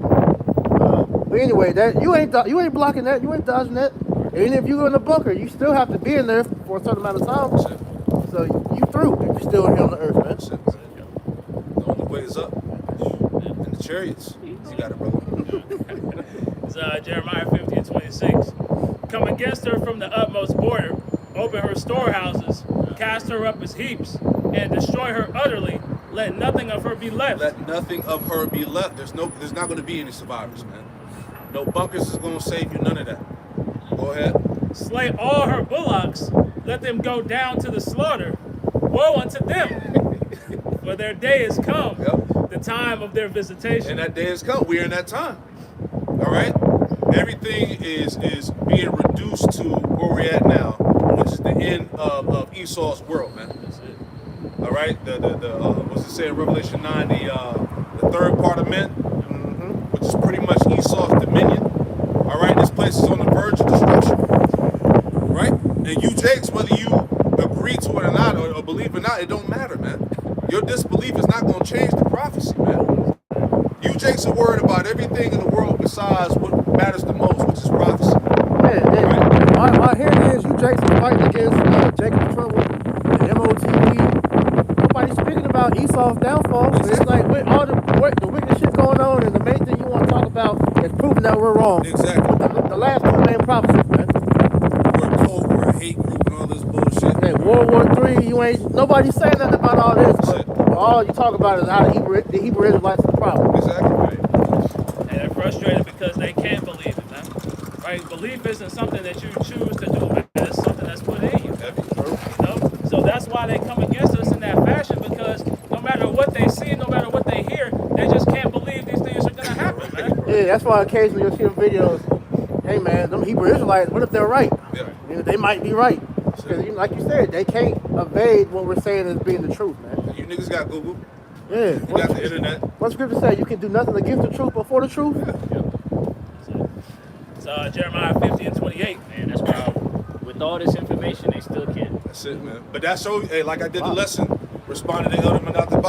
But anyway, that you ain't blocking that. You ain't dodging that. And if you're in the bunker, you still have to be in there for a certain amount of time. That's it. So you through if you're still here on the earth, man. That's it. The only way is up. And the chariots. You got it, brother. It's Jeremiah 50:26. Come against her from the utmost border, open her storehouses, cast her up as heaps, and destroy her utterly. Let nothing of her be left. Let nothing of her be left. There's not going to be any survivors, man. No bunkers is going to save you. None of that. Go ahead. Slay all her bullocks. Let them go down to the slaughter. Woe unto them, for their day is come, Yep. the time of their visitation. And that day has come. We're in that time. All right? Everything is being reduced to where we're at now, which is the end of Esau's world, man. That's it. All right? What's it say in Revelation 9? The third part of men, which is pretty much Esau's dominion. All right? This place is on the verge of destruction. Right? And you, Jakes, whether you agree to it or not, or believe it or not, it don't matter, man. Your disbelief is not going to change the prophecy, man. You, Jakes, are worried about everything in the world besides what matters the most, which is prophecy. Yeah. My here it is. You Jackson fighting against Jacob Trouble, the MOTV. Nobody's speaking about Esau's downfall. But it's like with all the wicked shit going on, and the main thing you want to talk about is proving that we're wrong. Exactly. The last two main prophecies, man. We're a cult, we're a hate group, and all this bullshit. Hey, World War III, you ain't nobody's saying nothing about all this. That's But all you talk about is how the Hebrew Israelites are the problem. Exactly. And they're frustrated because they can't believe it, man. Right? Belief isn't something that you choose to do, man. It's something that's put in you. Heavy. You know? So that's why they come against us in that fashion, because no matter what they see, no matter what they hear, they just can't believe these things are gonna happen, man. Yeah, that's why occasionally you'll see them videos. Hey man, them Hebrew Israelites, what if they're right? Yeah. You know, they might be right. Because like you said, they can't evade what we're saying as being the truth, man. You niggas got Google. Yeah. You got the internet. What scripture say? You can do nothing against the truth but for the truth? So Jeremiah 50:28. Man, that's why with all this information, they still can't. That's it, man. But that shows, hey, like I did the lesson, responding to Elder Manata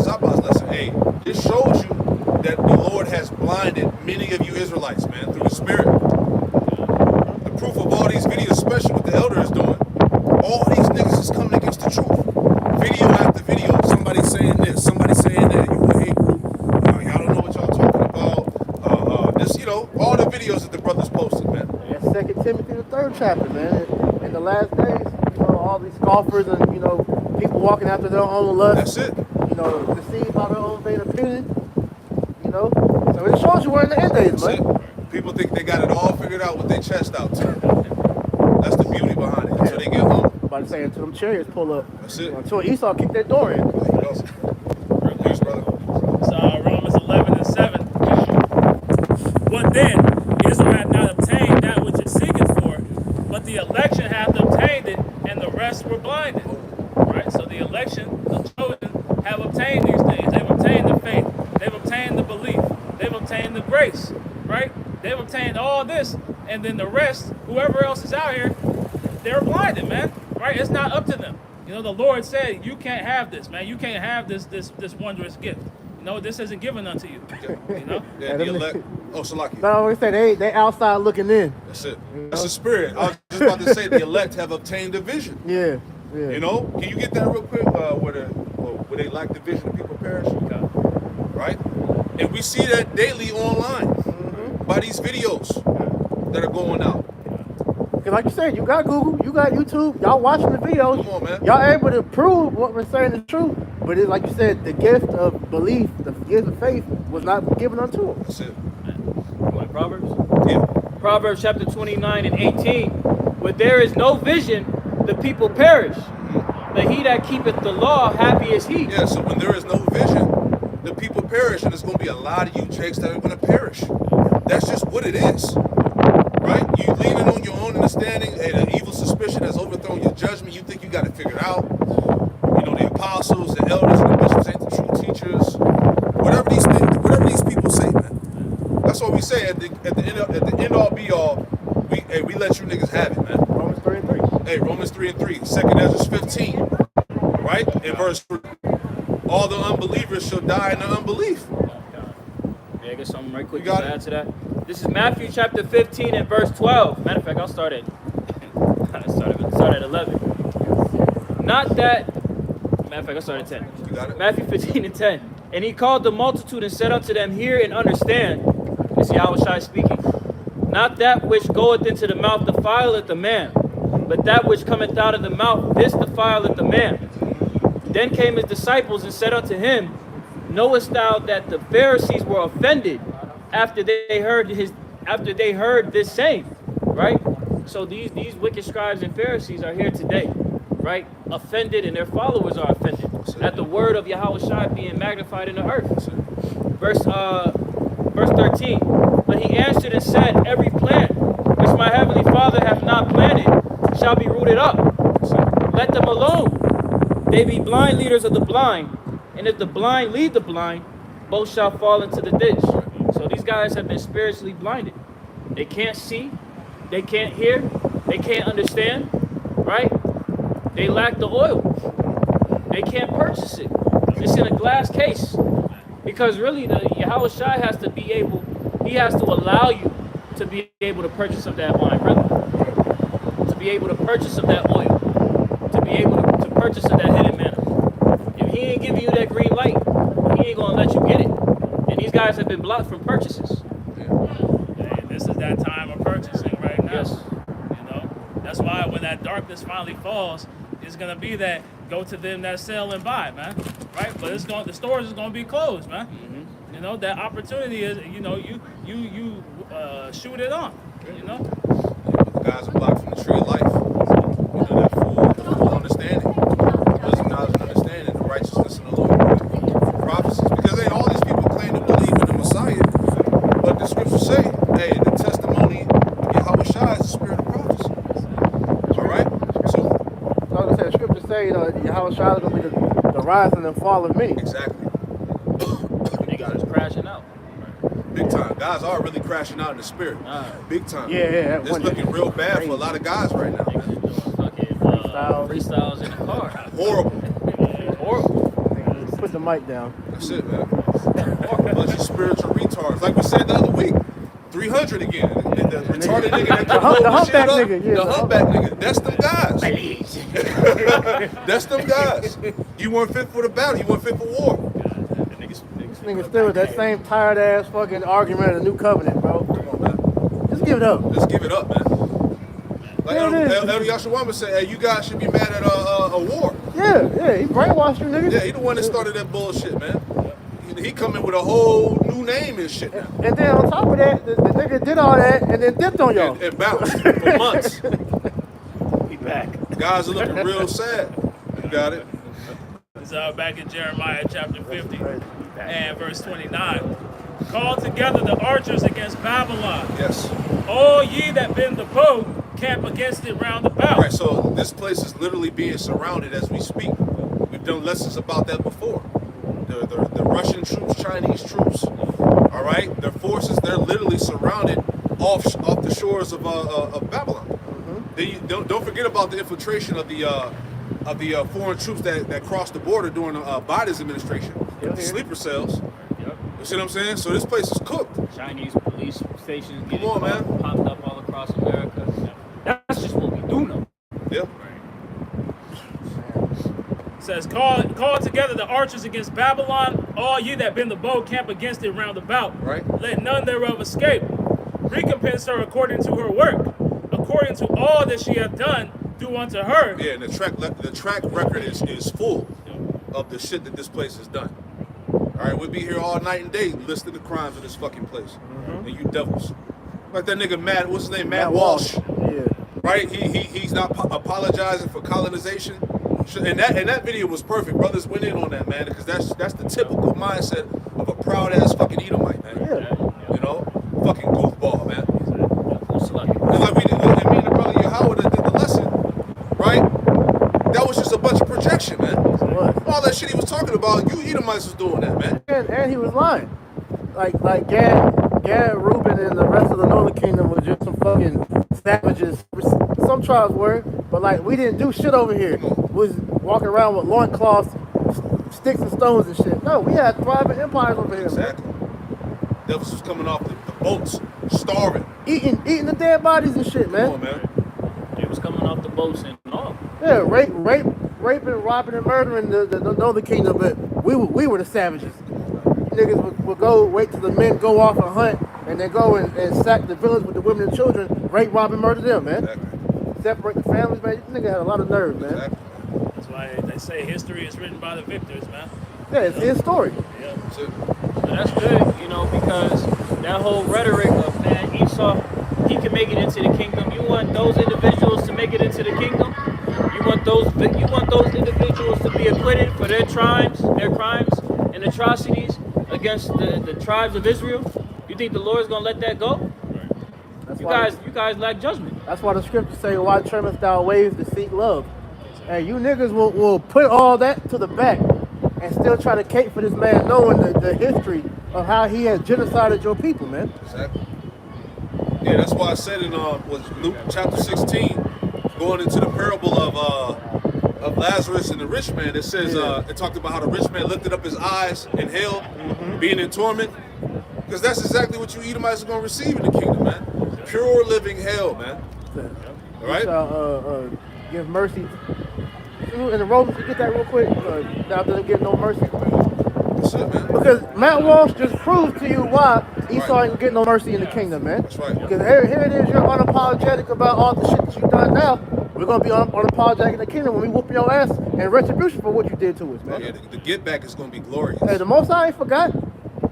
Zaba's lesson. Hey, this shows you that the Lord has blinded many of you Israelites, man, through the Spirit. The proof of all these videos, especially what the Elder is doing, all these niggas is coming against the truth. Video after video, somebody saying this, somebody saying that, you a hate group, y'all don't know what y'all talking about. This, all the videos that the brothers posted, man. That's 2 Timothy the 3rd chapter, man. In the last days, all these scoffers and, people walking after their own lust. That's it. Deceived by their own vain opinion. So it shows you we're in the end days, That's man. it. People think they got it all figured out with their chest out, too. That's the beauty behind it. Until they get home. About to say until them chariots pull up. That's it. Until Esau kick that door in. There you go. Thanks, brother. So Romans 11:7. What then? Israel hath not obtained that which it seeketh for, but the election hath obtained it, and the rest were blinded. obtained these things. They've obtained the faith. They've obtained the belief. They've obtained the grace, right? They've obtained all this, and then the rest, whoever else is out here, they're blinded, man, right? It's not up to them. You know, the Lord said, you can't have this, man. You can't have this wondrous gift. You know, this isn't given unto you. You know? Yeah, the elect. Oh, Salaki. No, we say they outside looking in. That's it. That's the spirit. I was just about to say the elect have obtained a vision. Yeah. You know? Can you get that real quick? Where they lack the vision, the people perish. Right? And we see that daily online by these videos that are going out. Cause like you said, you got Google, you got YouTube, y'all watching the videos. Come on, man. Y'all able to prove what we're saying is true. But it's like you said, the gift of belief, the gift of faith was not given unto them. That's it. Like Proverbs? Yeah. Proverbs chapter 29 and 18. Where there is no vision, the people perish. But he that keepeth the law, happy is he. Yeah, so when there is no vision, the people perish, and there's going to be a lot of you jakes that are going to perish. That's just what it is. Right? You leaning on your own understanding, hey, the evil suspicion has overthrown your judgment. You think you got it figured out. You know, the apostles, the elders, and the bishops ain't the true teachers. Whatever these people say, man. That's what we say at the end all be all. We let you niggas have it, man. Romans 3 and 3. Hey, Romans 3 and 3, 2nd Ezra 15, right? In verse 3, all the unbelievers shall die in their unbelief. Yeah, I got something right quick You to got add it? to that. This is Matthew chapter 15 and verse 12. Matter of fact, I'll start at 11. Not that, matter of fact, I'll start at 10. You got it? Matthew 15 and 10. And he called the multitude and said unto them, hear and understand. This is Yahushua speaking. Not that which goeth into the mouth defileth the man, but that which cometh out of the mouth, this defileth the man. Then came his disciples and said unto him, knowest thou that the Pharisees were offended after they heard this saying? Right? So these wicked scribes and Pharisees are here today, right? Offended, and their followers are offended at the word of Yahushua being magnified in the earth. Verse 13. But he answered and said, every plant which my heavenly Father hath not planted shall be rooted up. Let them alone. They be blind leaders of the blind, and if the blind lead the blind, both shall fall into the ditch. So these guys have been spiritually blinded. They can't see, they can't hear, they can't understand, right? They lack the oil. They can't purchase it. It's in a glass case. Because really, the Yahushua has to be able, he has to allow you to be able to purchase of that wine, brother. To be able to purchase of that oil. To be able to purchase of that hidden manna. If he ain't giving you that green light, he ain't gonna let you get it. And these guys have been blocked from purchases. Hey, this is that time of purchasing right now. Yes. You know, that's why when that darkness finally falls, it's gonna be that go to them that sell and buy, man. Right? But the stores is gonna be closed, man. You know, that opportunity is, you know, you shoot it on. You know. The guys are blocked from the tree of life. You know, that full understanding. Wisdom, knowledge, and understanding, the righteousness and the Lord. Prophecies. Because all these people claim to believe in the Messiah, but the scriptures say, hey, the testimony of Yahushua is the spirit of prophecy. All right? So, like I said, scripture say, Yahushua is going to be the rise and the fall of many. exactly. Niggas is crashing out. Big time. Guys are really crashing out in the spirit. Big time. Yeah. It's looking real bad for a lot of guys right now. Niggas is doing fucking freestyles in the car. Horrible. Horrible. Put the mic down. That's it, man. Bunch of spiritual retards. Like we said the other week, 300 again. The retarded nigga that can hold the shit humpback up. nigga, yeah, The humpback nigga. That's them guys. That's them guys. You weren't fit for the battle. You weren't fit for war. This nigga still with that same tired ass fucking argument of the new covenant, bro. Come on, man. Just give it up. Just give it up, man. Like There it is. Elder Yashawama said, hey, you guys should be mad at a war. Yeah, he brainwashed you niggas. Yeah, he the one that started that bullshit, man. He come in with a whole new name and shit now. And then on top of that, the nigga did all that and then dipped on y'all. And bounced for months. He back. Guys are looking real sad. You got it. It's back in Jeremiah chapter 50 and verse 29. Call together the archers against Babylon. Yes. All ye that bend the bow, camp against it round about. All right, so this place is literally being surrounded as we speak. We've done lessons about that before. Chinese troops. All right, their forces, they're literally surrounded off the shores of Babylon. Then you don't forget about the infiltration of the foreign troops that crossed the border during Biden's administration. The sleeper cells. Yep. You see what I'm saying? So this place is cooked. Chinese police stations getting on, man. popped up all across America. That's just what we do know. Yep. It says, call together the archers against Babylon, all ye that bend the bow camp against it round about. Right. Let none thereof escape. Recompense her according to her work, according to all that she hath done, do unto her. Yeah, and the track record is full of the shit that this place has done. All right, we'll be here all night and day listing the crimes of this fucking place. And you devils. Like that nigga Matt, what's his name? Matt Walsh. Yeah. Right? He's not apologizing for colonization. And that video was perfect. Brothers went in on that, man, because that's the typical mindset of a proud ass fucking Edomite, man. Yeah. You know? Fucking goofball, man. It's like It's like we did, and me and the brother Yahweh did the lesson, right? That was just a bunch of projection, man. All that shit he was talking about, you Edomites was doing that, man. And he was lying. Like Gad, Reuben, and the rest of the Northern Kingdom was just some fucking savages. Some tribes were, but like we didn't do shit over here. We was walking around with loincloths, sticks and stones and shit. No, we had thriving empires over here. Exactly. Devils was coming off the boats, starving. Eating the dead bodies and shit, man. Come on, man. they was coming off the boats and all. Yeah, raping, robbing, and murdering the Northern Kingdom, but we were the savages. Niggas would go wait till the men go off and hunt, and then go and sack the village with the women and children, rape, rob, and murder them, man. Exactly. Separate the families, man. This nigga had a lot of nerve, man. Exactly. That's why they say history is written by the victors, man. Yeah, it's his story. Yeah. That's it. And that's good, you know, because that whole rhetoric of, man, Esau, he can make it into the kingdom. You want those individuals to make it into the kingdom? You want those individuals to be acquitted for their crimes and atrocities against the tribes of Israel? You think the Lord's gonna let that go? You guys lack judgment. That's why the scriptures say, "Why tremblest thou ways to seek love?" And you niggas will put all that to the back and still try to cape for this man, knowing the history of how he has genocided your people, man. Exactly. Yeah, that's why I said in was Luke chapter 16, going into the parable of Lazarus and the rich man. It says it talked about how the rich man lifted up his eyes in hell, being in torment, because that's exactly what you Edomites are gonna receive in the kingdom, man. Pure living hell, man. All right. Give mercy. In the Romans, you get that real quick. Now they get no mercy. That's it, man. Because Matt Walsh just proved to you why Esau ain't get no mercy in the kingdom, man. That's right. Because here it is, you're unapologetic about all the shit that you've done now. We're going to be unapologetic in the kingdom when we whoop your ass and retribution for what you did to us, Oh, man. yeah, the get back is gonna be glorious. Hey, the Most High ain't forgot.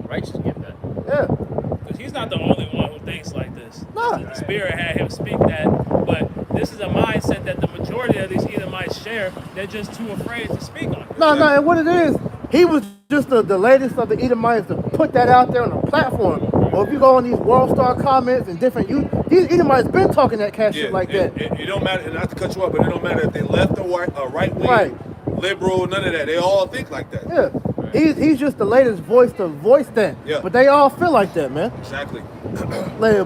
Righteous get that. Yeah. Because he's not the only one who thinks like this. Nah. The Spirit had him speak that, but this is a mindset that the majority of these Edomites share. They're just too afraid to speak on it. No, and what it is, he was just the latest of the Edomites to put that out there on a platform. Or if you go on these World Star comments and these Edomites been talking that cat shit like that. It don't matter, and not to cut you off, but it don't matter if they left or right wing, Right. liberal, none of that. They all think like that. Yeah. He's just the latest voice to voice that. Yeah. But they all feel like that, man. Exactly. Like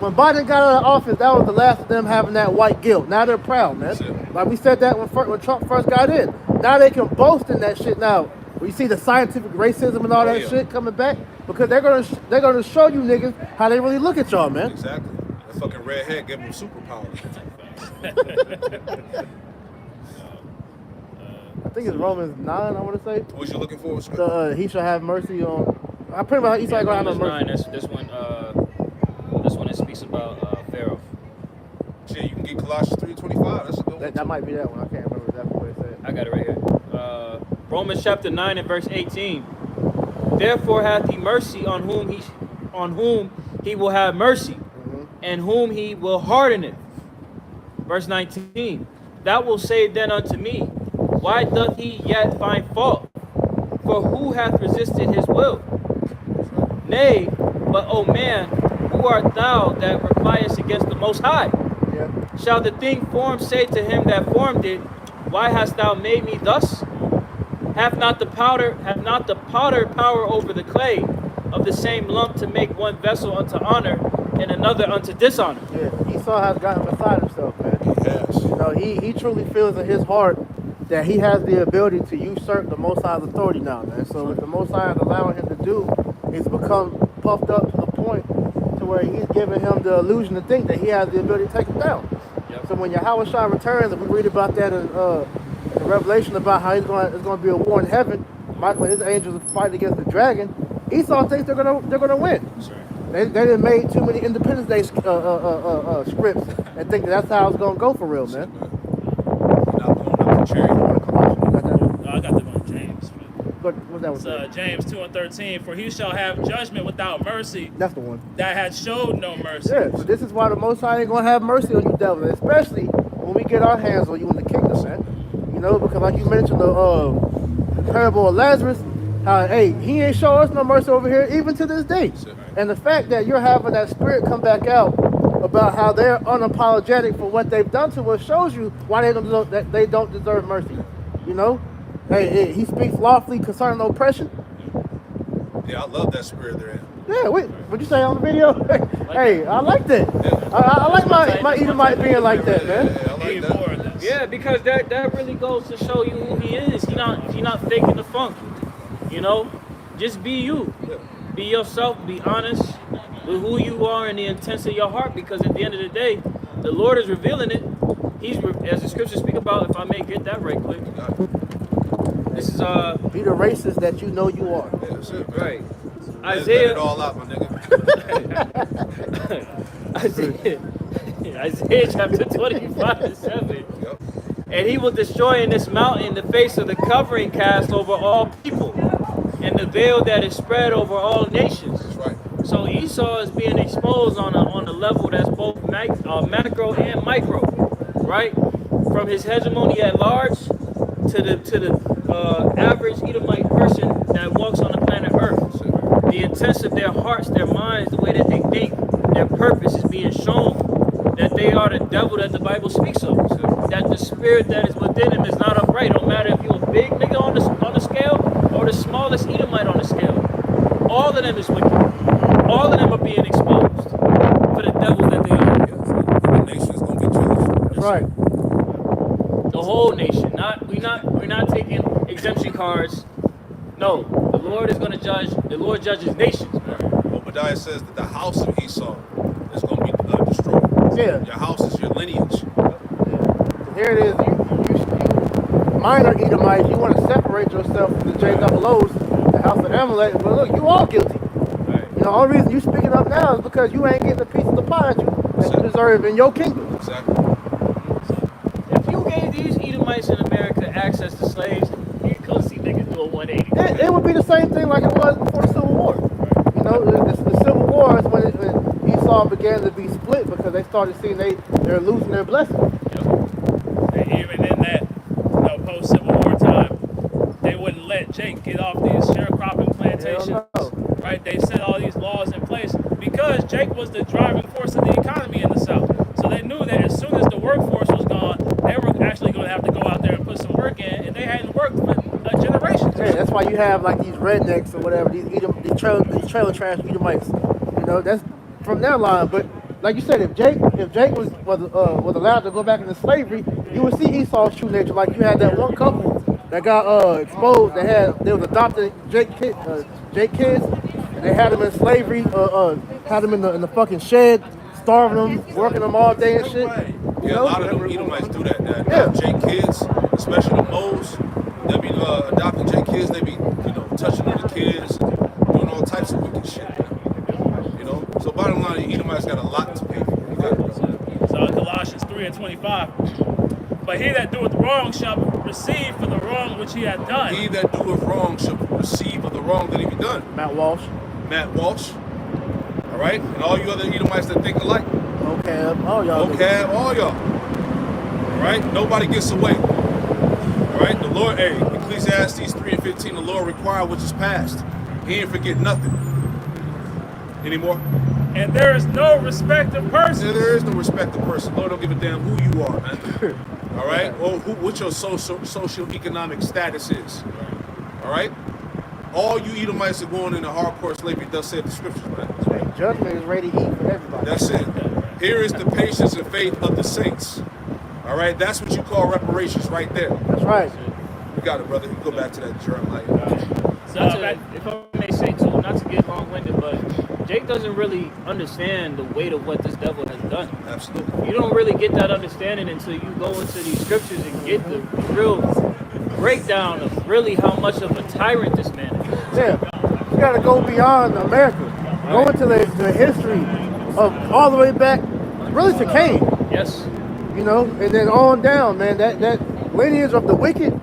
when Biden got out of office, that was the last of them having that white guilt. Now they're proud, man. That's it. Like we said that when Trump first got in. Now they can boast in that shit now. We see the scientific racism and all that yeah. shit coming back because they're gonna show you niggas how they really look at y'all, man. Exactly. That fucking red hair gave them superpowers. I think it's Romans 9. I want to say. What was you looking for? He shall have mercy on. I pretty much Esau gonna have no Romans mercy. 9, this one it speaks about Pharaoh. Shit, you can get Colossians 3:25. That's a good one. That might be that one. I can't remember exactly what it said. I got it right here. Romans chapter 9 and verse 18. Therefore hath he mercy on whom he will have mercy, and whom he will harden it. Verse 19. Thou wilt say then unto me, why doth he yet find fault? For who hath resisted his will? Nay, but O man, who art thou that repliest against the Most High? Yeah. Shall the thing formed say to him that formed it, why hast thou made me thus? Have not the powder power over the clay of the same lump to make one vessel unto honor and another unto dishonor? Yeah, Esau has gotten beside himself, man. He has. You know, he truly feels in his heart that he has the ability to usurp the Most High's authority now, man. So what the Most High is allowing him to do is become puffed up to the point to where he's giving him the illusion to think that he has the ability to take him down. Yep. So when Yahweh Shai returns, and we read about that in Revelation about how it's going to be a war in heaven, Michael and his angels fight against the dragon. Esau thinks they're gonna win. They done made too many Independence Day scripts and think that's how it's gonna go for real, man. Not going up the cherry. You got that one? No, I got the one, James. What's that one? It's say? James 2:13. For he shall have judgment without mercy That's the one. that had showed no mercy. Yeah, so this is why the Most High ain't gonna have mercy on you, devil, especially when we get our hands on you in the kingdom, man. You know, because like you mentioned the parable of Lazarus, how he ain't show us no mercy over here even to this day. And the fact that you're having that spirit come back out about how they're unapologetic for what they've done to us shows you why they don't deserve mercy. You know, he speaks lawfully concerning oppression. Yeah, I love that spirit they're in. Yeah, what'd you say on the video? Hey, I like that. I like my Edomite being like that, man. Yeah, I like that. More of this. Yeah, because that really goes to show you who he is. He not faking the funk. You know, just be you. Be yourself. Be honest with who you are and the intents of your heart. Because at the end of the day, the Lord is revealing it. As the scriptures speak about. If I may get that right quick. This is Be the racist that you know you are. Yeah, that's it, man. right. Let Isaiah. it all out, my nigga. Isaiah chapter 25:7. Yep. And he will destroy in this mountain the face of the covering cast over all people, and the veil that is spread over all nations. That's right. So Esau is being exposed on a level that's both macro and micro, right? From his hegemony at large to the average Edomite person that walks on the planet Earth. The intents of their hearts, their minds, the way that they think, their purpose is being shown. That they are the devil that the Bible speaks of. That the spirit that is within him is not upright. Don't matter if you're a big nigga on the scale or the smallest Edomite on the scale. All of them is wicked. All of them are being exposed for the devil that they are. The nation's gonna be judged. That's right. The whole nation. We're not taking exemption cards. No, the Lord is going to judge. The Lord judges nations. Obadiah says that the house of Esau is going to be destroyed. Yeah. Your house is your lineage. Here it is. You minor Edomites, you want to separate yourself from the JOOs, the house of Amalek, but look, you all guilty. Right. You know, the only reason you speaking up now is because you ain't getting a piece of the pie that you deserve in your kingdom. Exactly. If you gave these Edomites in America access to slaves, you could go see niggas do a 180. It would be the same thing like it was before the Civil War. You know, the Civil War is when Esau began to be split because they started seeing they're losing their blessing. And even in that, post-Civil War time, they wouldn't let Jake get off these sharecropping plantations. Hell no. Right? They set all these laws in place because Jake was the driving force of the economy in the South. So they knew that as soon as the workforce was gone, they were actually going to have to go out there and put some work in, and they hadn't worked for a generation. Yeah, that's why you have like these rednecks or whatever, these trailer trash Edomites. You know, that's from their line. But like you said, if Jake was allowed to go back into slavery, you would see Esau's true nature. Like you had that one couple that got exposed. They was adopting Jake kids. And they had them in slavery. Had them in the fucking shed, starving them, working them all day and shit. Yeah, a lot of them Edomites do that. Adopt Jake kids, especially the moles. They be adopting Jake kids. They be touching on the kids, doing all types of wicked shit. You know. So bottom line, the Edomites got a lot to pay for. So Colossians 3:25. But he that doeth wrong shall receive for the wrong which he hath done. He that doeth wrong shall receive of the wrong that he be done. Matt Walsh. All right, and all you other Edomites that think alike. Okay, all y'all. All y'all. All right, nobody gets away. All right, the Lord, Ecclesiastes 3:15, the Lord required which is past. He ain't forget nothing. Anymore? And there is no respect of persons. There is no respect of person. Lord don't give a damn who you are, man. All right, or what your social economic status is. All right? All you Edomites are going into hardcore slavery, thus saith the scriptures, man. Judgment is ready to eat for everybody. That's it. Here is the patience and faith of the saints. All right? That's what you call reparations right there. That's right. You got it, brother. You go back to that Jeremiah. So, if I may say too, not to get long-winded, but Jake doesn't really understand the weight of what this devil has done. Absolutely. You don't really get that understanding until you go into these scriptures and get the real breakdown of really how much of a tyrant this man is. Yeah. You got to go beyond America. Go into the history of all the way back, really to Cain. Yes. You know, and then on down, man. That lineage of the wicked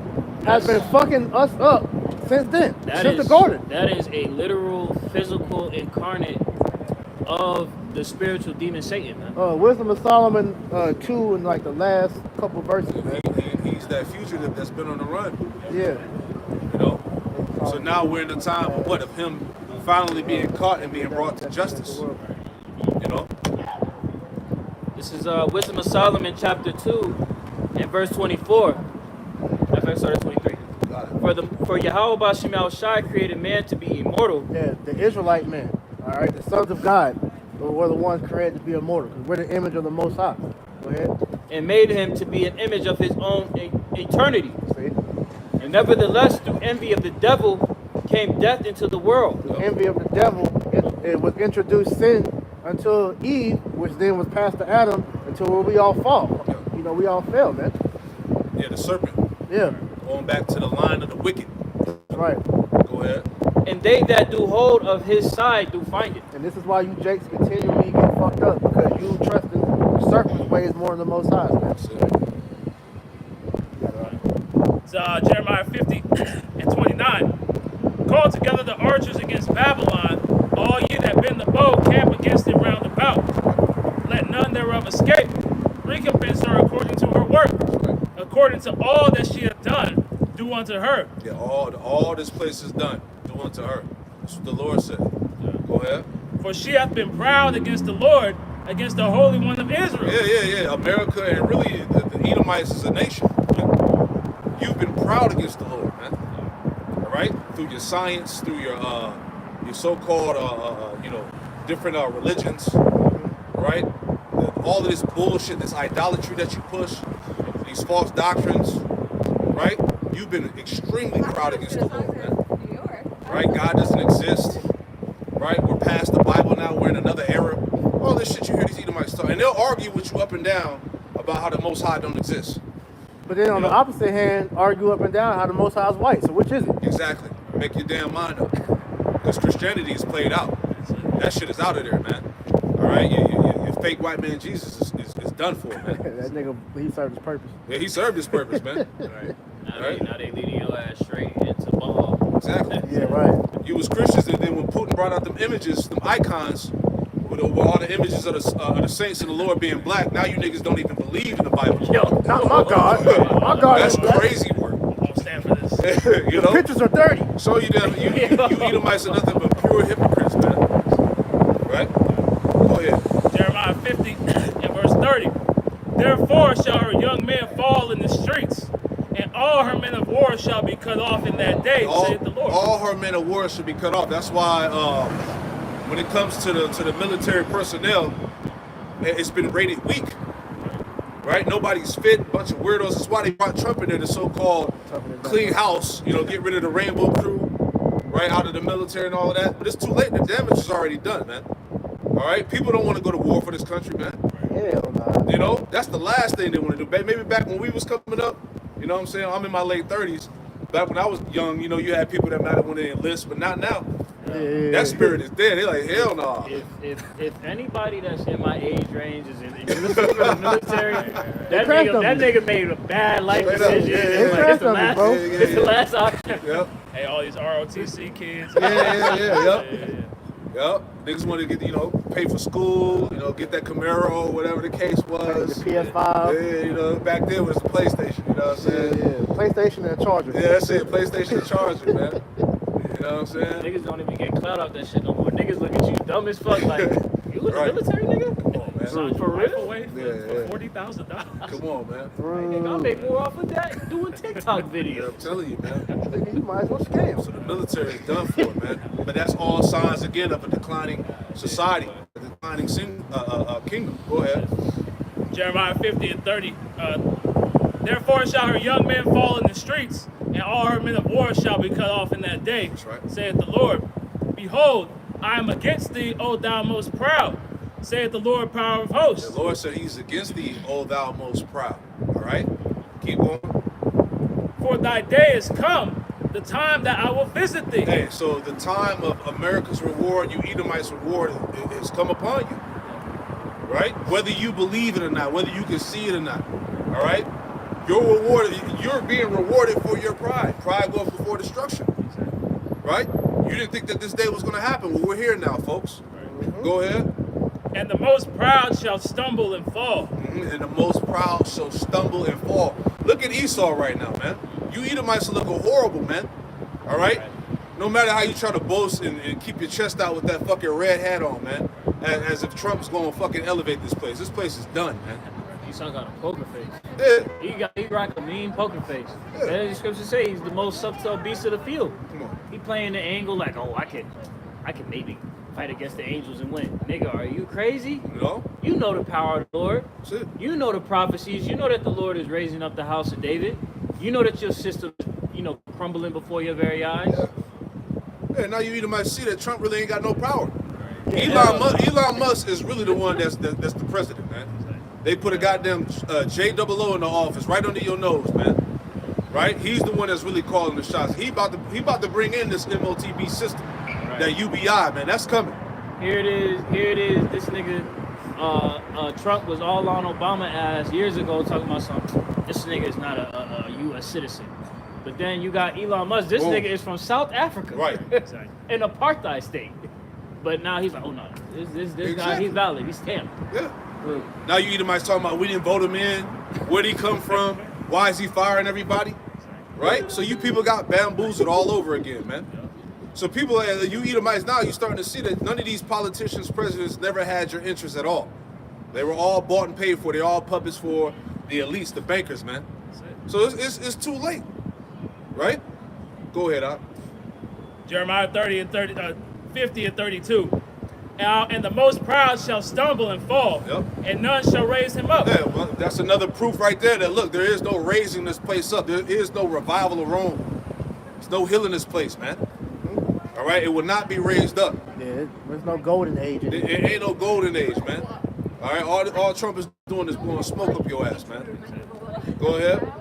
has been fucking us up since then. Since the garden. That is a literal, physical incarnate of the spiritual demon Satan, man. Wisdom of Solomon 2 in like the last couple verses, man. He's that fugitive that's been on the run. Yeah. You know? So now we're in the time of what? Of him finally being caught and being brought to justice. You know? This is Wisdom of Solomon chapter 2 and verse 24. I think I started 23. For Yahweh Ba'Shem Yahushai created man to be immortal. Yeah, the Israelite man. All right, the sons of God were the ones created to be immortal. Because we're the image of the Most High. Go ahead. And made him to be an image of his own eternity. See? And nevertheless, through envy of the devil, came death into the world. The envy of the devil, it was introduced sin until Eve, which then was passed to Adam until we all fall. You know, we all fell, man. Yeah, the serpent. Yeah. Going back to the line of the wicked. That's right. Go ahead. And they that do hold of his side do find it. And this is why you Jakes continually get fucked up, because you trust in the serpent's ways more than the Most High, man. That's it. It's Jeremiah 50 and 29. Call together the archers against Babylon, all ye that bend the bow, camp against it round about. Let none thereof escape. Recompense her according to her work, according to all that she hath done, do unto her. Yeah, all this place is done. Do unto her. That's what the Lord said. Go ahead. For she hath been proud against the Lord, against the Holy One of Israel. Yeah. America and really the Edomites as a nation. You've been proud against the Lord, man. All right? Through your science, through your so-called, different religions. All right? All of this bullshit, this idolatry that you push, these false doctrines, right? You've been extremely proud against the Lord, man. Right? God doesn't exist. Right? We're past the Bible now. We're in another era. All this shit you hear these Edomites talk. And they'll argue with you up and down about how the Most High don't exist. But then on the opposite hand, argue up and down how the Most High is white. So which is it? Exactly. Make your damn mind up. Because Christianity is played out. That shit is out of there, man. All right? Your fake white man Jesus is done for, man. That nigga, he served his purpose. Yeah, he served his purpose, man. Right. Right. Now they leading your ass straight into ball. Exactly. Yeah, right. You was Christians, and then when Putin brought out them images, them icons, with all the images of the saints and the Lord being black, now you niggas don't even believe in the Bible. Yo, not my God. My God. That's crazy work. I won't stand for this. You know? Pictures are dirty. So you Edomites are nothing but pure hypocrites, man. Right? Go ahead. Jeremiah 50 and verse 30. Therefore shall her young men fall in the streets, and all her men of war shall be cut off in that day, saith the Lord. All her men of war should be cut off. That's why when it comes to the military personnel, it's been rated weak. Right? Nobody's fit, bunch of weirdos. That's why they brought Trump in there, the so-called clean house, get rid of the rainbow crew, right, out of the military and all of that. But it's too late. The damage is already done, man. All right? People don't want to go to war for this country, man. Hell nah. That's the last thing they want to do. Maybe back when we was coming up, you know what I'm saying? I'm in my late 30s. Back when I was young, you had people that might have wanted to enlist, but not now. Yeah. That spirit is dead. They're like, hell no. If anity that's in my age range is in the military, that nigga made a bad life decision. It's the last option. Yep. Hey, all these ROTC kids. Yep. Niggas want to get, pay for school, get that Camaro, whatever the case was. The PS5. Yeah, back then it was the PlayStation, you know what I'm saying? Yeah. PlayStation and a charger. Yeah, that's it. PlayStation and charger, man. You know what I'm saying? Niggas don't even get clout out that shit no more. Niggas look at you dumb as fuck like, you was Right. a military nigga? Come on, man. Sign For your real? life away for Yeah. $40,000. Come on, man. Nigga, I'll make more off of that doing TikTok Yeah, videos. I'm telling you, man. You might as well scam. So the military is done for, man. But that's all signs again of a declining society, a declining kingdom. Go ahead. Jeremiah 50 and 30. Therefore shall her young men fall in the streets, and all her men of war shall be cut off in that day, That's right. saith the Lord. Behold, I am against thee, O thou most proud, saith the Lord, power of hosts. The Lord said he's against thee, O thou most proud. All right? Keep going. For thy day is come, the time that I will visit thee. Hey, so the time of America's reward, you Edomites' reward, has come upon you. Right? Whether you believe it or not, whether you can see it or not. All right? You're being rewarded for your pride. Pride goes before destruction. Right? You didn't think that this day was going to happen. Well, we're here now, folks. Go ahead. And the most proud shall stumble and fall. And the most proud shall stumble and fall. Look at Esau right now, man. You Edomites are looking horrible, man. All right? No matter how you try to boast and keep your chest out with that fucking red hat on, man. As if Trump's going to fucking elevate this place. This place is done, man. Esau got a poker face. Yeah. He rock a mean poker face. Yeah. And the scriptures say he's the most subtle beast of the field. Come on. He playing the angle like, oh, I can maybe fight against the angels and win. Nigga, are you crazy? No? You know the power of the Lord. That's it. You know the prophecies. You know that the Lord is raising up the house of David. You know that your system is, crumbling before your very eyes. Yeah, now you Edomites see that Trump really ain't got no power. Elon Musk is really the one that's the president, man. They put a goddamn JOO in the office right under your nose, man. Right? He's the one that's really calling the shots. He about to bring in this MOTB system, that UBI, man. That's coming. Here it is. This nigga, Trump was all on Obama ass years ago talking about something. This nigga is not a U.S. citizen. But then you got Elon Musk. This nigga is from South Africa. Right. An apartheid state. But now he's like, oh no, this guy, he's valid. He's stamped. Yeah. Now you Edomites talking about we didn't vote him in. Where'd he come from? Why is he firing everybody? Right? So you people got bamboozled all over again, man. So people, you Edomites now, you're starting to see that none of these politicians, presidents never had your interest at all. They were all bought and paid for. They're all puppets for the elites, the bankers, man. So it's too late. Right? Go ahead, Al. Jeremiah 50 and 32. And the most proud shall stumble and fall, and none shall raise him up. Yeah, well, that's another proof right there that, look, there is no raising this place up. There is no revival of Rome. There's no healing this place, man. All right? It will not be raised up. Yeah, there's no golden age. It ain't no golden age, man. All right? All Trump is doing is blowing smoke up your ass, man. Go ahead.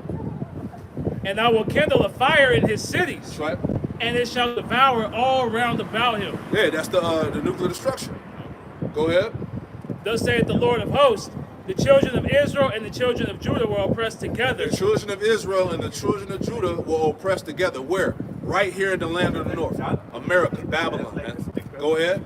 And I will kindle a fire in his cities, That's right. and it shall devour all round about him. Yeah, that's the nuclear destruction. Go ahead. Thus saith the Lord of hosts, the children of Israel and the children of Judah were oppressed together. The children of Israel and the children of Judah were oppressed together. Where? Right here in the land of the north. America, Babylon, man. Go ahead.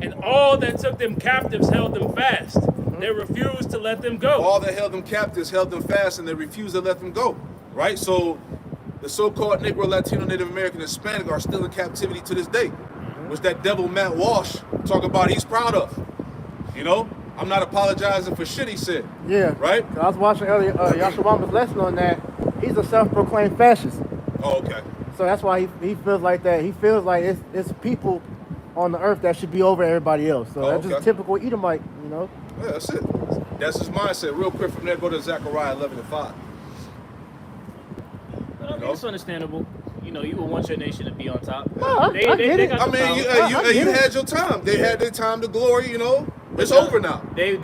And all that took them captives held them fast. They refused to let them go. All that held them captives held them fast, and they refused to let them go. Right? So the so-called Negro, Latino, Native American, Hispanic are still in captivity to this day. Which that devil Matt Walsh talk about he's proud of. I'm not apologizing for shit he said. Yeah. Right? I was watching earlier Yashuama's lesson on that. He's a self-proclaimed fascist. Oh, okay. So that's why he feels like that. He feels like it's people on the earth that should be over everybody else. So that's just typical Edomite, Yeah, that's it. That's his mindset. Real quick from there, go to Zechariah 11:5. But I mean, it's understandable. You would want your nation to be on top. No, I get it. I mean, you had your time. They had their time to glory, It's over now. They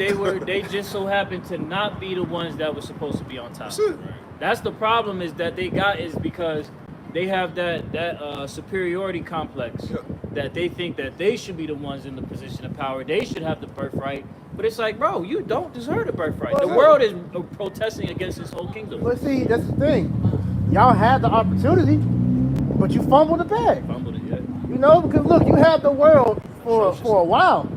just so happened to not be the ones that were supposed to be on top. That's it. That's the problem is that they got is because they have that superiority complex that they think that they should be the ones in the position of power. They should have the birthright. But it's like, bro, you don't deserve the birthright. The world is protesting against this whole kingdom. But see, that's the thing. Y'all had the opportunity, but you fumbled the bag. Fumbled it, yeah. Because look, you had the world for a while.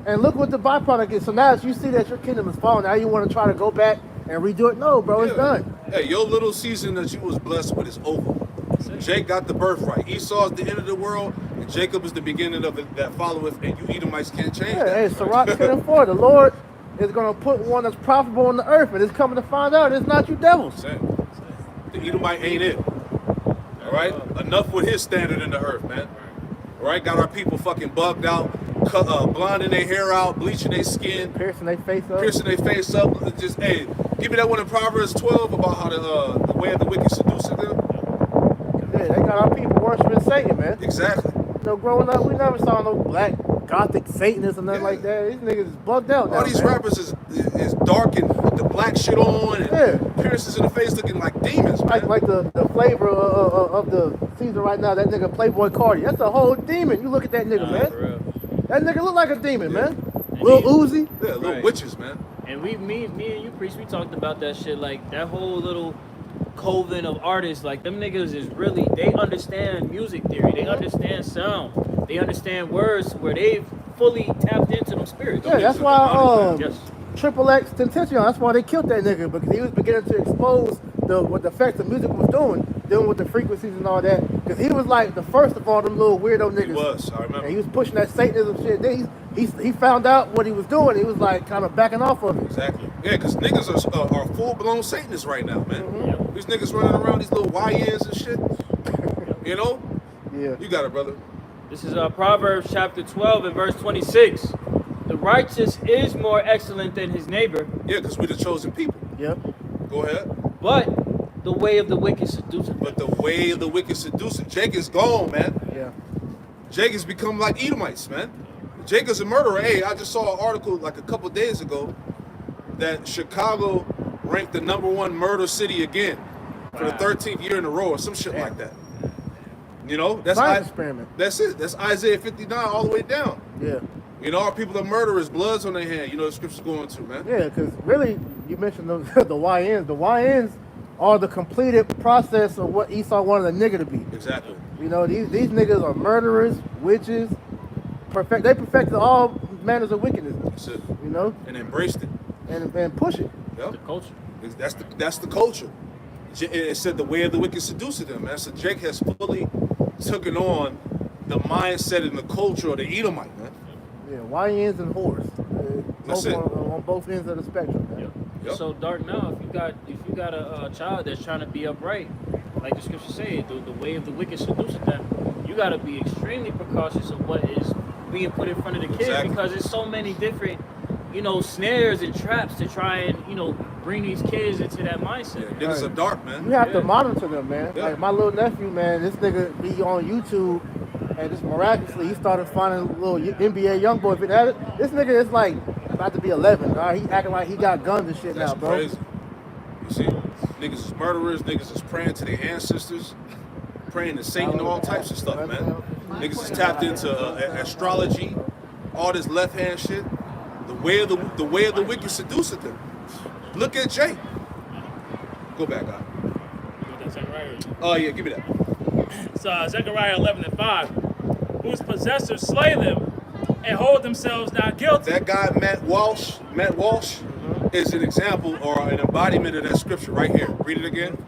And look what the byproduct is. So now as you see that your kingdom is falling, now you want to try to go back and redo it. No, bro, it's done. Hey, your little season that you was blessed with is over. Jake got the birthright. Esau is the end of the world, and Jacob is the beginning of it that followeth, and you Edomites can't change that. Hey, Sirach 10:4. The Lord is gonna put one that's profitable on the earth, and it's coming to find out it's not you devils. Same. The Edomite ain't it. All right? Enough with his standard in the earth, man. All right? Got our people fucking bugged out, blonding their hair out, bleaching their skin, Piercing their face up. Just, hey, give me that one in Proverbs 12 about how the way of the wicked seducing them. Yeah, they got our people worshiping Satan, man. Exactly. You know, growing up, we never saw no black gothic Satanists or nothing like that. These niggas is bugged out now, All these man. rappers is dark and with the black shit on and piercings in the face looking like demons, man. Like the flavor of the season right now, that nigga Playboy Cardi. That's a whole demon. You look at that nigga, man. For real. That nigga look like a demon, man. And Lil Uzi. Yeah, little Right. witches, man. And me and you, Priest, we talked about that shit. Like, that whole little coven of artists, like, them niggas is really, they understand music theory. They understand sound. They understand words where they've fully tapped into them spirits. Yeah, that's why Yes. Triple X Tentacion, that's why they killed that nigga, because he was beginning to expose what the effects the music was dealing with the frequencies and all that. Because he was like the first of all them little weirdo niggas. He was, I remember. And he was pushing that Satanism shit. Then he found out what he was doing. He was like kind of backing off of it. Exactly. Yeah, because niggas are full-blown Satanists right now, man. Mm-hmm. These niggas running around these little YNs and shit. You know? Yeah. You got it, brother. This is Proverbs chapter 12 and verse 26. The righteous is more excellent than his neighbor, Yeah, because we're the chosen people. Yep. Go ahead. but the way of the wicked seduceth. But the way of the wicked seducing. Jake is gone, man. Yeah. Jake has become like Edomites, man. Jake is a murderer. Hey, I just saw an article like a couple days ago that Chicago ranked the #1 murder city again for the 13th year in a row or some shit like that. You know, that's Science experiment. That's it. That's Isaiah 59 all the way down. Yeah. You know, our people are murderers, bloods on their hand. You know the scripture's going to, man. Yeah, because really, you mentioned the YNs. The YNs are the completed process of what Esau wanted a nigga to be. Exactly. You know, these niggas are murderers, witches. They perfected all manners of wickedness. That's it. You know, And embraced it. and push it. Yep. The culture. That's the culture. It said the way of the wicked seduced them, man. So Jake has fully taken on the mindset and the culture of the Edomite, man. Yeah, YNs and whores. That's Both it. on both ends of the spectrum. Man. Yep. So dark now, if you got a child that's trying to be upright, like the scripture says, the way of the wicked seduceth them, you got to be extremely precautious of what is being put in front of the kid, Exactly. because there's so many different, snares and traps to try and bring these kids into that mindset. Yeah, niggas are dark, You man. have to Yeah. monitor them, man. Yeah. Like my little nephew, man, this nigga be on YouTube, and just miraculously he started finding little NBA young boy. This nigga is like about to be 11. He acting like he got guns and shit That's now, bro. crazy. You see, niggas is murderers. Niggas is praying to their ancestors, praying to Satan, all types of stuff, man. Niggas is tapped into astrology, all this left hand shit. The way of the wicked seduceth them. Look at Jake. Go back, guy. Oh yeah, give me that. It's Zechariah 11:5. Whose possessors slay them and hold themselves not guilty. That guy, Matt Walsh, is an example or an embodiment of that scripture right here. Read it again.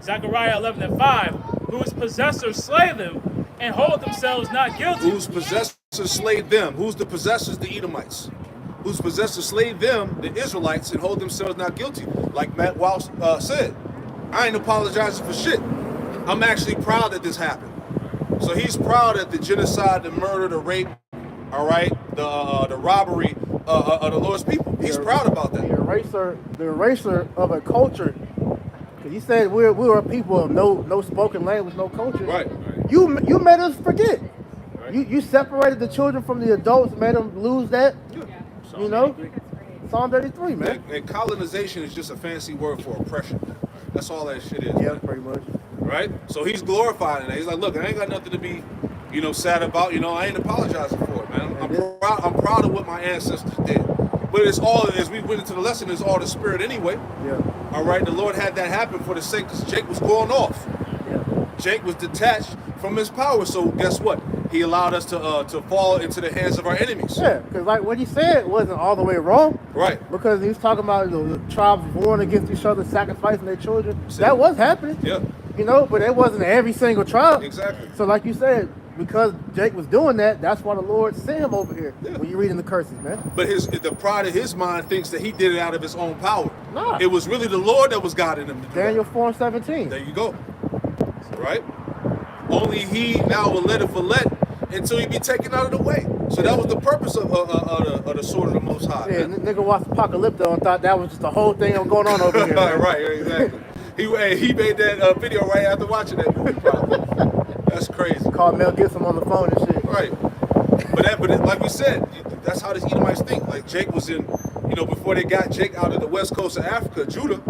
Zechariah 11:5. Whose possessors slay them and hold themselves not guilty. Whose possessors slayed them. Who's the possessors? The Edomites. Whose possessors slayed them, the Israelites, and hold themselves not guilty. Like Matt Walsh said, I ain't apologizing for shit. I'm actually proud that this happened. So he's proud that the genocide, the murder, the rape, all right, the robbery of the Lord's people. He's proud about that. The eraser of a culture. Cause he said we were a people of no spoken language, no culture. Right. You made us forget. You separated the children from the adults, made them lose that. You know, Psalm 33, man. And colonization is just a fancy word for oppression. That's all that shit is. Yeah, man. pretty much. Right? So he's glorifying that. He's like, look, I ain't got nothing to be, sad about. I ain't apologizing for it, man. I'm proud of what my ancestors did. But it's all, as we went into the lesson, it's all the spirit anyway. Yeah. All right? The Lord had that happen for the sake, because Jake was going off. Yeah. Jake was detached from his power. So guess what? He allowed us to fall into the hands of our enemies. Yeah, because like what he said wasn't all the way wrong. Right. Because he was talking about the tribes warring against each other, sacrificing their children. See? That was happening. Yeah. But it wasn't every single tribe. Exactly. So like you said, because Jake was doing that, that's why the Lord sent him over here. Yeah. When you're reading the curses, man. But the pride of his mind thinks that he did it out of his own power. Nah. It was really the Lord that was guiding him to do Daniel that. 4:17. There you go. Right? Only he now will let it let until he be taken out of the way. So that was the purpose of the sword of the Most High. Yeah, nigga watched Apocalypto and thought that was just the whole thing that was going on over here. Right, exactly. He made that video right after watching that movie, probably. That's crazy. Called Mel Gibson on the phone and shit. Right. But like we said, that's how these Edomites think. Like Jake was in, before they got Jake out of the west coast of Africa, Judah,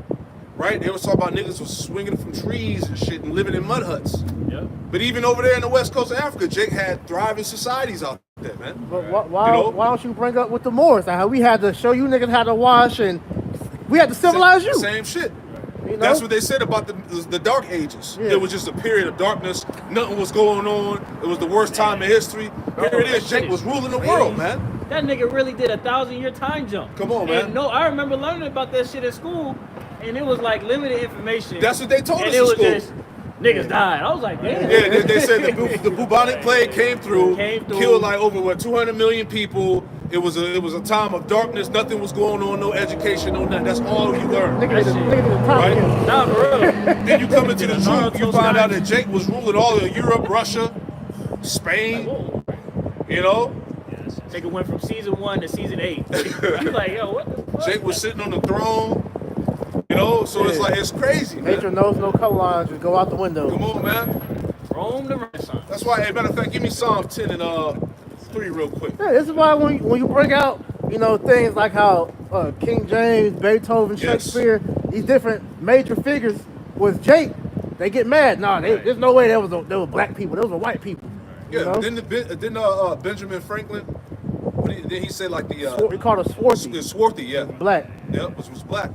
right? They was talking about niggas was swinging from trees and shit and living in mud huts. Yeah. But even over there in the west coast of Africa, Jake had thriving societies out there, man. But why don't you bring up with the Moors? Like how we had to show you niggas how to wash and we had to civilize you. Same shit. That's what they said about the Dark Ages. Yeah. It was just a period of darkness. Nothing was going on. It was the worst time in history. Here it is. Jake was ruling the world, man. That nigga really did a 1,000-year time jump. Come on, man. And I remember learning about that shit at school, and it was like limited information. That's what they told us in school. And it was just, niggas died. I was like, damn. Yeah, they said the bubonic plague came through, killed like over 200 million people. It was a time of darkness. Nothing was going on. No education. No nothing. That's all you learned. Right? Nah, for real. Then you come into the truth. You find out that Jake was ruling all of Europe, Russia, Spain. Nigga went from season 1 to season 8. I'm like, yo, what the fuck? Jake was sitting on the throne. So it's like, it's crazy, man. Nature knows no color lines. Just go out the window. Come on, man. Rome the Renaissance. That's why, matter of fact, give me Psalm 10 and 3 real quick. Yeah, this is why when you bring out, things like how King James, Beethoven, Shakespeare, these different major figures was Jake, they get mad. Nah, there's no way there were black people. Those were white people. Yeah, didn't Benjamin Franklin, did he say like the... he called it swarthy. Swarthy, yeah. Black. Yeah, which was black.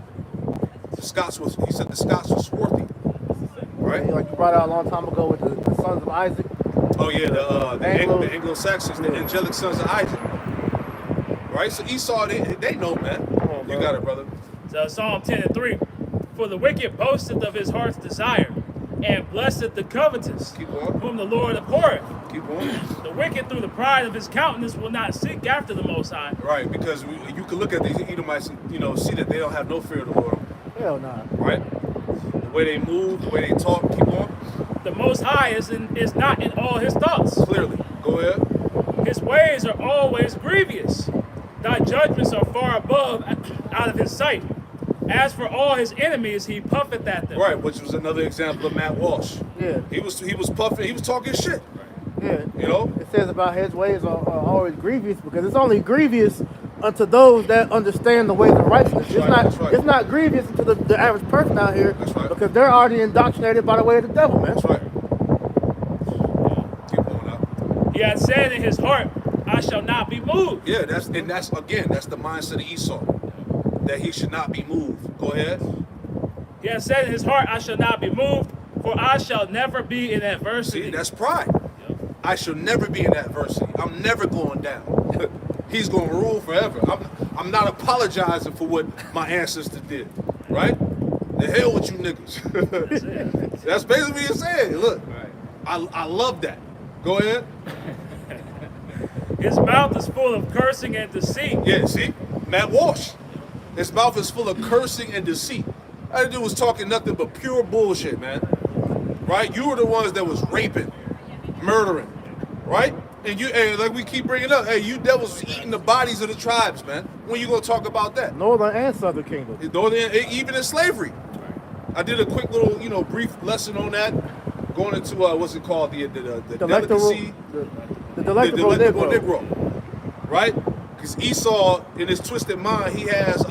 He said the Scots were swarthy. Right? Like you brought out a long time ago with the sons of Isaac. Oh yeah, the Anglo-Saxons, the angelic sons of Isaac. Right? So Esau, they know, man. On, you got it, brother. So Psalm 10 and 3. For the wicked boasteth of his heart's desire, and blesseth the covetous, whom the Lord abhorreth. Keep on. The wicked through the pride of his countenance will not seek after the Most High. Right, because you can look at these Edomites and see that they don't have no fear of the Lord. Hell nah. Right? The way they move, the way they talk, keep on. The Most High is not in all his thoughts. Clearly. Go ahead. His ways are always grievous. Thy judgments are far above out of his sight. As for all his enemies, he puffeth at them. Right, which was another example of Matt Walsh. Yeah. He was puffing, he was talking shit. Yeah. It says about his ways are always grievous because it's only grievous unto those that understand the ways of righteousness. It's not grievous to the average person out here because they're already indoctrinated by the way of the devil, man. That's right. Keep going up. He had said in his heart, I shall not be moved. Yeah, that's the mindset of Esau. That he should not be moved. Go ahead. He has said in his heart, I shall not be moved, for I shall never be in adversity. See, that's pride. Yep. I shall never be in adversity. I'm never going down. He's going to rule forever. I'm not apologizing for what my ancestors did. Right? The hell with you niggas. That's basically what he's saying. Look, I love that. Go ahead. His mouth is full of cursing and deceit. Yeah, see? Matt Walsh. His mouth is full of cursing and deceit. That dude was talking nothing but pure bullshit, man. Right? You were the ones that was raping, murdering, right? And like we keep bringing up, hey, you devils was eating the bodies of the tribes, man. When you gonna talk about that? Northern and Southern Kingdom. Even in slavery. I did a quick little, brief lesson on that. Going into what's it called? The delicacy. The delectable Negro. Right? Because Esau, in his twisted mind, he has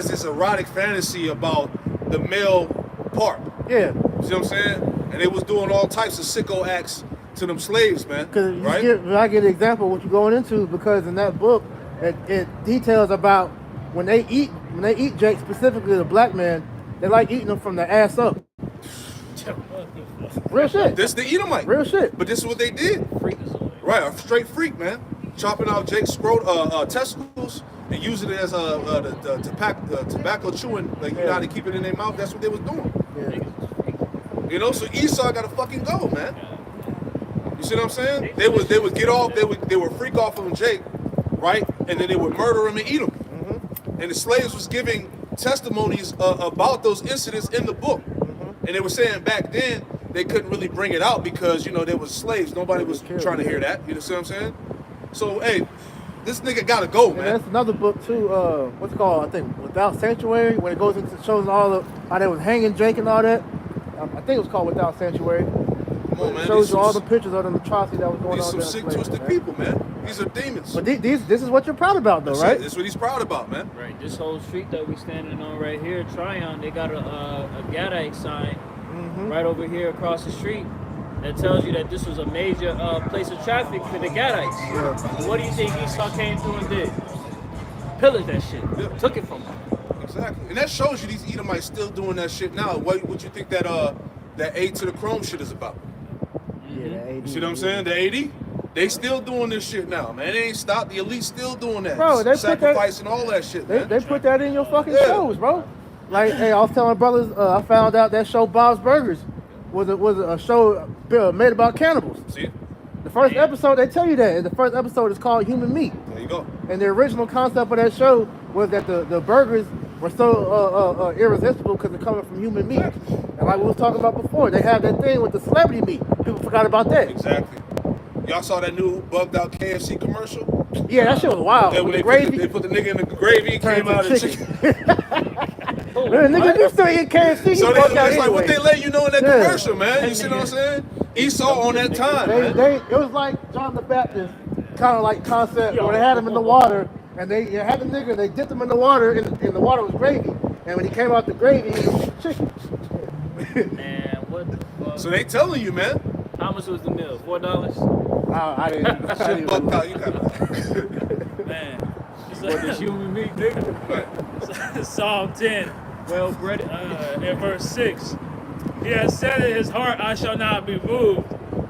this erotic fantasy about the male part. Yeah. See what I'm saying? And they was doing all types of sicko acts to them slaves, man. Right? I get an example of what you're going into because in that book, it details about when they eat Jake, specifically the black man, they like eating them from the ass up. Real shit. This the Edomite. Real shit. But this is what they did. Right, a straight freak, man. Chopping out Jake's testicles and using it as the tobacco chewing, like you know how they keep it in their mouth. That's what they was doing. Yeah. So Esau got to fucking go, man. You see what I'm saying? They would get off. They would freak off of Jake, right? And then they would murder him and eat him. Mm-hmm. And the slaves was giving testimonies about those incidents in the book. Mm-hmm. And they were saying back then they couldn't really bring it out because they was slaves. Nobody was trying to hear that. You know what I'm saying? So hey, this nigga gotta go, man. And that's another book too. What's it called? I think Without Sanctuary, when it goes into shows all of how they was hanging Jake and all that. I think it was called Without Sanctuary. Come on, man. It shows you all the pictures of the atrocity that was going on. These some sick, twisted people, man. These are demons. But this is what you're proud about, though, right? This is what he's proud about, man. Right. This whole street that we standing on right here, Tryon, they got a Gadite sign right over here across the street that tells you that this was a major place of traffic for the Gadites. Yeah. What do you think Esau came through and did? Pillaged that shit. Yeah. Took it from them. Exactly. And that shows you these Edomites still doing that shit now. What you think that A to the Chrome shit is about? Yeah, the AD. You see what I'm saying? The AD? They still doing this shit now, man. They ain't stopped. The elite still doing that. Bro, they sacrificing all that shit, man. They put that in your fucking shows, bro. Like, hey, I was telling my brothers, I found out that show Bob's Burgers was a show made about cannibals. See? The first episode, they tell you that. And the first episode is called Human Meat. There you go. And the original concept of that show was that the burgers were so irresistible because they're coming from human meat. And like we was talking about before, they have that thing with the celebrity meat. People forgot about that. Exactly. Y'all saw that new bugged out KFC commercial? Yeah, that shit was wild. When they put the nigga in the gravy and came out of chicken. Man, nigga, you still eat KFC, So it's like what they let you know in that commercial, man. You see what I'm saying? Esau on that time, man. It was like John the Baptist kind of like concept where they had him in the water and they had the nigga, they dipped him in the water and the water was gravy. And when he came out the gravy, he was chicken. Man, what the fuck? So they telling you, man. How much was the meal? $4? I didn't Bugged out, you got Man. What is human meat, nigga? Psalm 10. Well bread. In verse 6. He has said in his heart, I shall not be moved,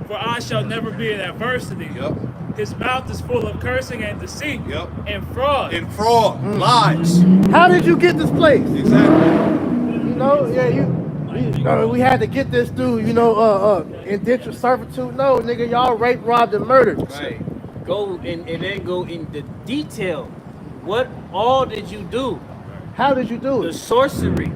for I shall never be in adversity. Yep. His mouth is full of cursing and deceit and fraud. And fraud, lies. How did you get this place? Exactly. We had to get this through, indentured servitude. No, nigga, y'all raped, robbed, and murdered. Right. Go and then go into detail. What all did you do? How did you do The it? sorcery,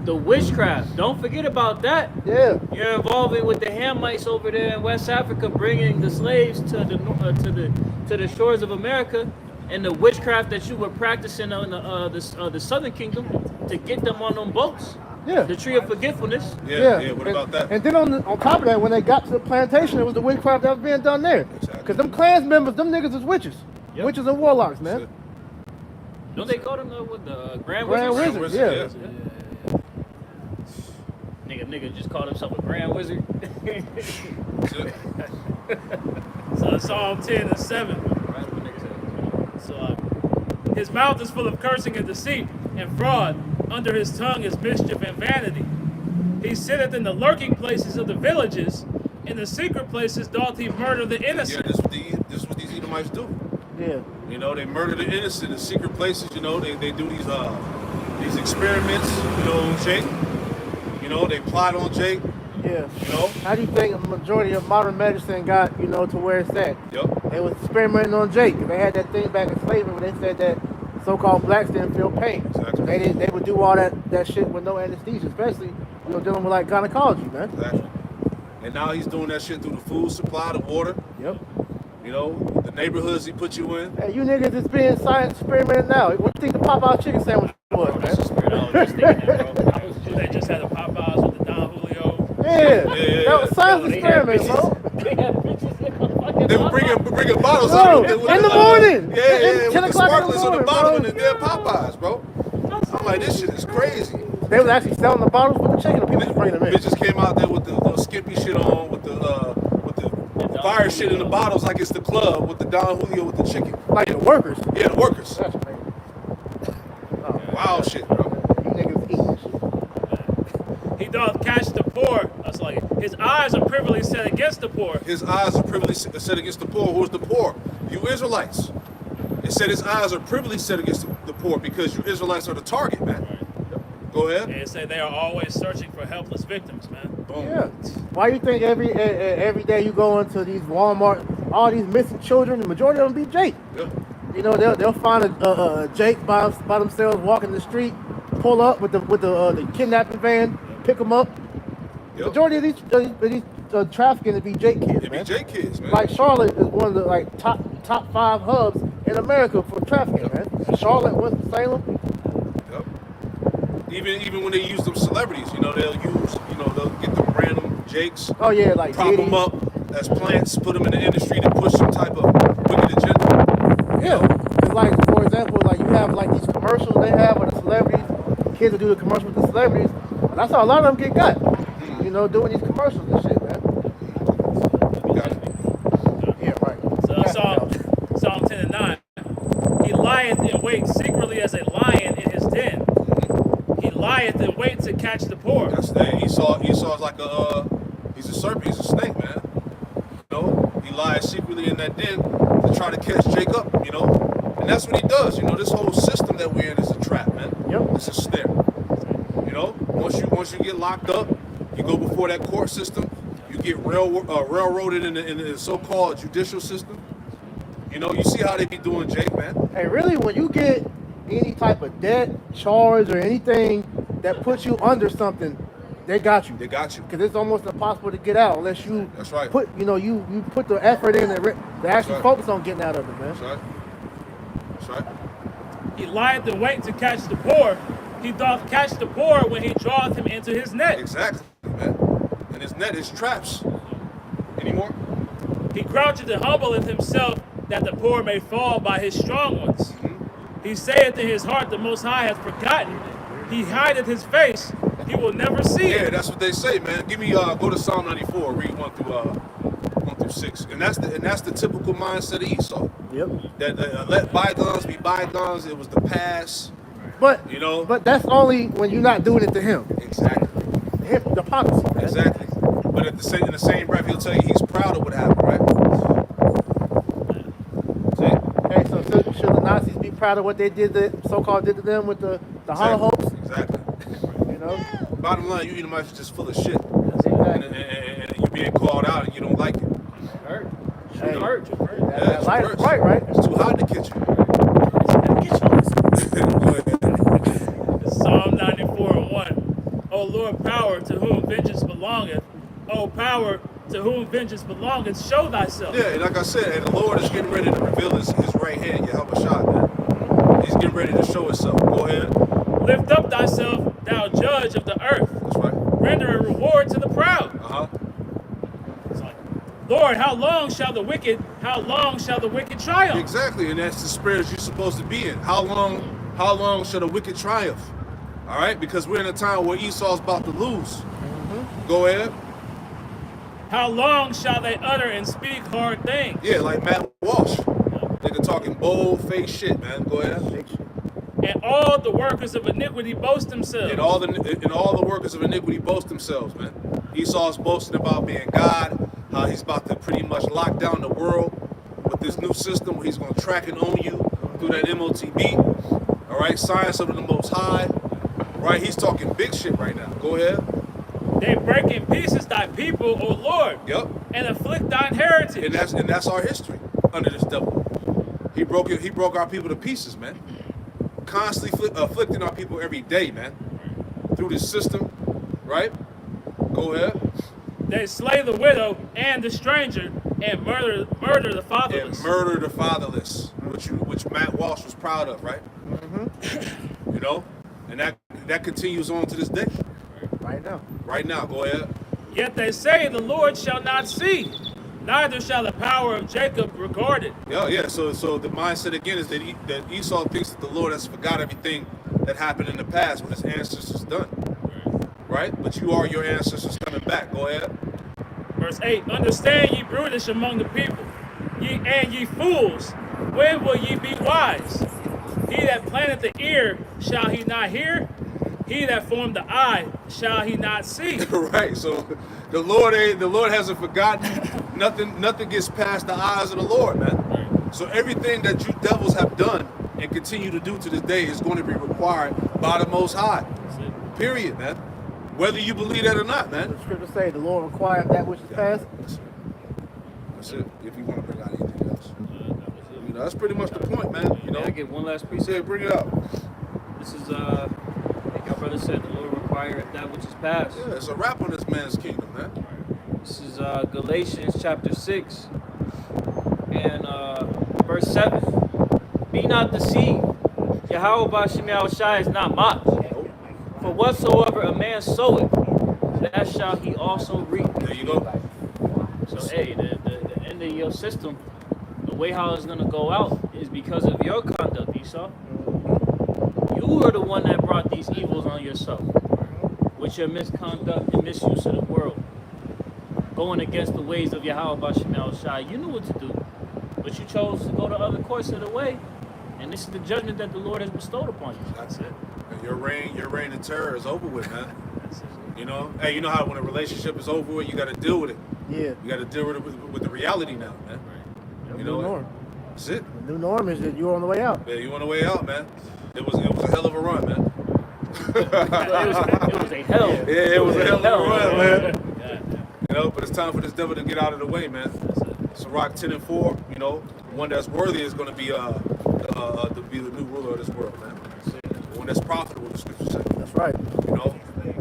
the witchcraft. Don't forget about that. Yeah. You're involving with the Hamites over there in West Africa, bringing the slaves to the shores of America, and the witchcraft that you were practicing on the Southern Kingdom to get them on them boats. Yeah. The tree of forgetfulness. Yeah. What about that? And then on top of that, when they got to the plantation, it was the witchcraft that was being done there. Exactly. Because them Klans members, them niggas is witches. Yep. Witches and warlocks, man. That's Don't they call them Grand Grand Wizards? Wizards, yeah. Nigga just called himself a Grand Wizard. So Psalm 10 and 7. So his mouth is full of cursing and deceit and fraud. Under his tongue is mischief and vanity. He sitteth in the lurking places of the villages. In the secret places doth he murder the innocent. Yeah, this is what these Edomites do. Yeah. They murder the innocent in secret places. They do these experiments. On Jake. They plot on Jake. Yeah. How do you think the majority of modern medicine got, to where it's at? Yep. They was experimenting on Jake. They had that thing back in slavery where they said that so-called blacks didn't feel pain. Exactly. They would do all that shit with no anesthesia, especially dealing with like gynecology, man. Exactly. And now he's doing that shit through the food supply, the water. Yep. The neighborhoods he put you in. Hey, you niggas is being science experimented now. What do you think the Popeye chicken sandwich was, That's the man? spirit I was just thinking that, bro. They just had the Popeyes with the Don Julio. Yeah. That was science experiment, bro. They had bitches in the fucking They were bringing bottles Bro, in in the morning. Yeah, 10 with the o'clock sparklers in on the the bottom morning, and they're Popeyes, bro. I'm like, this shit is crazy. They was actually selling the bottles with the chicken, and people just bringing them in. Bitches came out there with the little skimpy shit on, with the fire shit in the bottles like it's the club, with the Don Julio with the chicken. Like the workers. Yeah, the workers. That's crazy. Oh, Wild shit, bro. you niggas eat shit. He doth catch the poor. That's like his eyes are privily set against the poor. His eyes are privily set against the poor. Who's the poor? You Israelites. It said his eyes are privily set against the poor because you Israelites are the target, man. Go ahead. And it say they are always searching for helpless victims, man. Yeah. Why you think every day you go into these Walmart, all these missing children, the majority of them be Jake. Yeah. You know, they'll find a Jake by themselves walking the street, pull up with the kidnapping van, pick them up. Yep. Majority of these trafficking to be Jake kids, It man. be J kids, man. Like Charlotte is one of the like top 5 hubs in America for trafficking, man. Charlotte, Winston-Salem. Yep. Even when they use them celebrities, you know, they'll get them random Jakes, Oh yeah, like prop Diddy. them up as plants, put them in the industry to push some type of wicked agenda. Yeah, it's like, for example, like you have like these commercials they have with the celebrities, kids that do the commercials with the celebrities, and that's how a lot of them get got. You know, doing these commercials and shit, man. Got it. Yeah, right. So Psalm 10 and 9. He lieth in wait secretly as a lion in his den. He lieth in wait to catch the poor. That's that. Esau's like he's a serpent, he's a snake, man. You know, he lies secretly in that den to try to catch Jacob, you know. And that's what he does, you know. This whole system that we're in is a trap, man. Yep. It's a snare. You know, once you get locked up, you go before that court system, you get railroaded in the so-called judicial system. You know, you see how they be doing Jake, man. Hey, really, when you get any type of debt, charge, or anything that puts you under something, they got you. They got you. Because it's almost impossible to get out unless you That's right. put, you put the effort in to actually right. focus on getting out of it, man. That's right. That's right. He lieth in wait to catch the poor. He doth catch the poor when he draweth him into his net. Exactly, man. And his net is traps. Anymore? He croucheth and humbleth himself, that the poor may fall by his strong ones. He saith in his heart, the Most High hath forgotten. He hideth his face, he will never see Yeah, it. that's what they say, man. Give me go to Psalm 94, read 1 through 6, and that's the typical mindset of Esau. Yep. That let bygones be bygones. It was the past, But you know. But that's only when you're not doing it to him. Exactly, The hypocrisy, man. exactly. But in the same breath, he'll tell you he's proud of what happened, right? See? Hey, so should the Nazis be proud of what they did, so-called did to them with the Holocaust? Exactly. You know? Bottom line, you Edomites are just full of shit, Exactly. and you're being called out, and you don't like it. Hurt. Hey, Hurt. that light is worse. bright, right? It's too hot in the kitchen. Go ahead. Psalm 94 and 1. O Lord, power to whom vengeance belongeth. O power to whom vengeance belongeth, show thyself. Yeah, and like I said, and the Lord is getting ready to reveal his right hand, Yahweh Shah, man. He's getting ready to show himself. Go ahead. Lift up thyself, thou judge of the earth. That's right. Render a reward to the proud. Uh-huh. It's like, Lord, how long shall the wicked triumph? Exactly, and that's the spirit you're supposed to be in. How long shall the wicked triumph? All right, because we're in a time where Esau's about to lose. Go ahead. How long shall they utter and speak hard things? Yeah, like Matt Walsh. Nigga talking bold-faced shit, man. Go ahead. And all the workers of iniquity boast themselves. And all the workers of iniquity boast themselves, man. Esau's boasting about being God, how he's about to pretty much lock down the world with this new system where he's going to track and own you through that MOTB. All right, science of the Most High. Right, he's talking big shit right now. Go ahead. They break in pieces thy people, O Lord, Yep. and afflict thine heritage. And that's our history under this devil. He broke our people to pieces, man. Constantly afflicting our people every day, man. Through this system, right? Go ahead. They slay the widow and the stranger, and murder the fatherless. And murder the fatherless, which Matt Walsh was proud of, right? You know, and that continues on to this day. Right now. Right now, go ahead. Yet they say the Lord shall not see, neither shall the power of Jacob regard it. Yeah. So the mindset again is that Esau thinks that the Lord has forgot everything that happened in the past, what his ancestors done. Right? But you are your ancestors coming back. Go ahead. Verse 8, understand ye brutish among the people, ye fools, when will ye be wise? He that planteth the ear, shall he not hear? He that formed the eye, shall he not see? Right. So the Lord hasn't forgotten. Nothing gets past the eyes of the Lord, man. So everything that you devils have done and continue to do to this day is going to be required by the Most High. Period, man. Whether you believe that or not, man. The scripture say the Lord required that which is past. That's it. If you want to bring out anything else. You know, that's pretty much the point, man. You know, I get one last precept. yeah, bring it up. This is like our brother said, the Lord required that which is past. Yeah, it's a wrap on this man's kingdom, man. This is Galatians chapter 6 and verse 7. Be not deceived. Yahweh Ba'Shem Yahushai is not mocked. For whatsoever a man soweth, that shall he also reap. There you go. So hey, the end of your system, the way how it's gonna go out is because of your conduct, Esau. You are the one that brought these evils on yourself with your misconduct and misuse of the world, going against the ways of Yahweh Ba'Shem Yahushai. You knew what to do, but you chose to go the other course of the way, and this is the judgment that the Lord has bestowed upon you. That's it. And your reign of terror is over with, man. That's it. You know, hey, you know how when a relationship is over with, you got to deal with it. Yeah. You got to deal with it with the reality now, man. The You new know, norm. that's it. The new norm is that you're on the way out. Yeah, you on the way out, man. It was a hell of a run, man. It was a hell. Yeah, it was a hell of a run, man. Yeah. You know, but it's time for this devil to get out of the way, man. Sirach 10:4, you know, one that's worthy is going to be the new ruler of this world, man. One that's profitable, the scripture says. That's right. You know.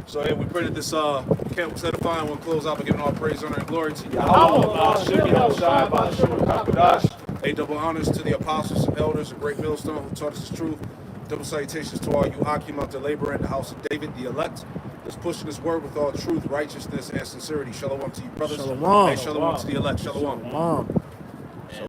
So hey, we pray that this camp was edifying. We'll close out by giving all praise, honor, and glory to Yahweh. Double honors to the apostles and elders, a great millstone who taught us the truth. Double salutations to all you Akim out the labor in the house of David, the elect, that's pushing this word with all truth, righteousness, and sincerity. Shalom to you, brothers. Shalom. Hey, shalom to the elect. Shalom. Mom.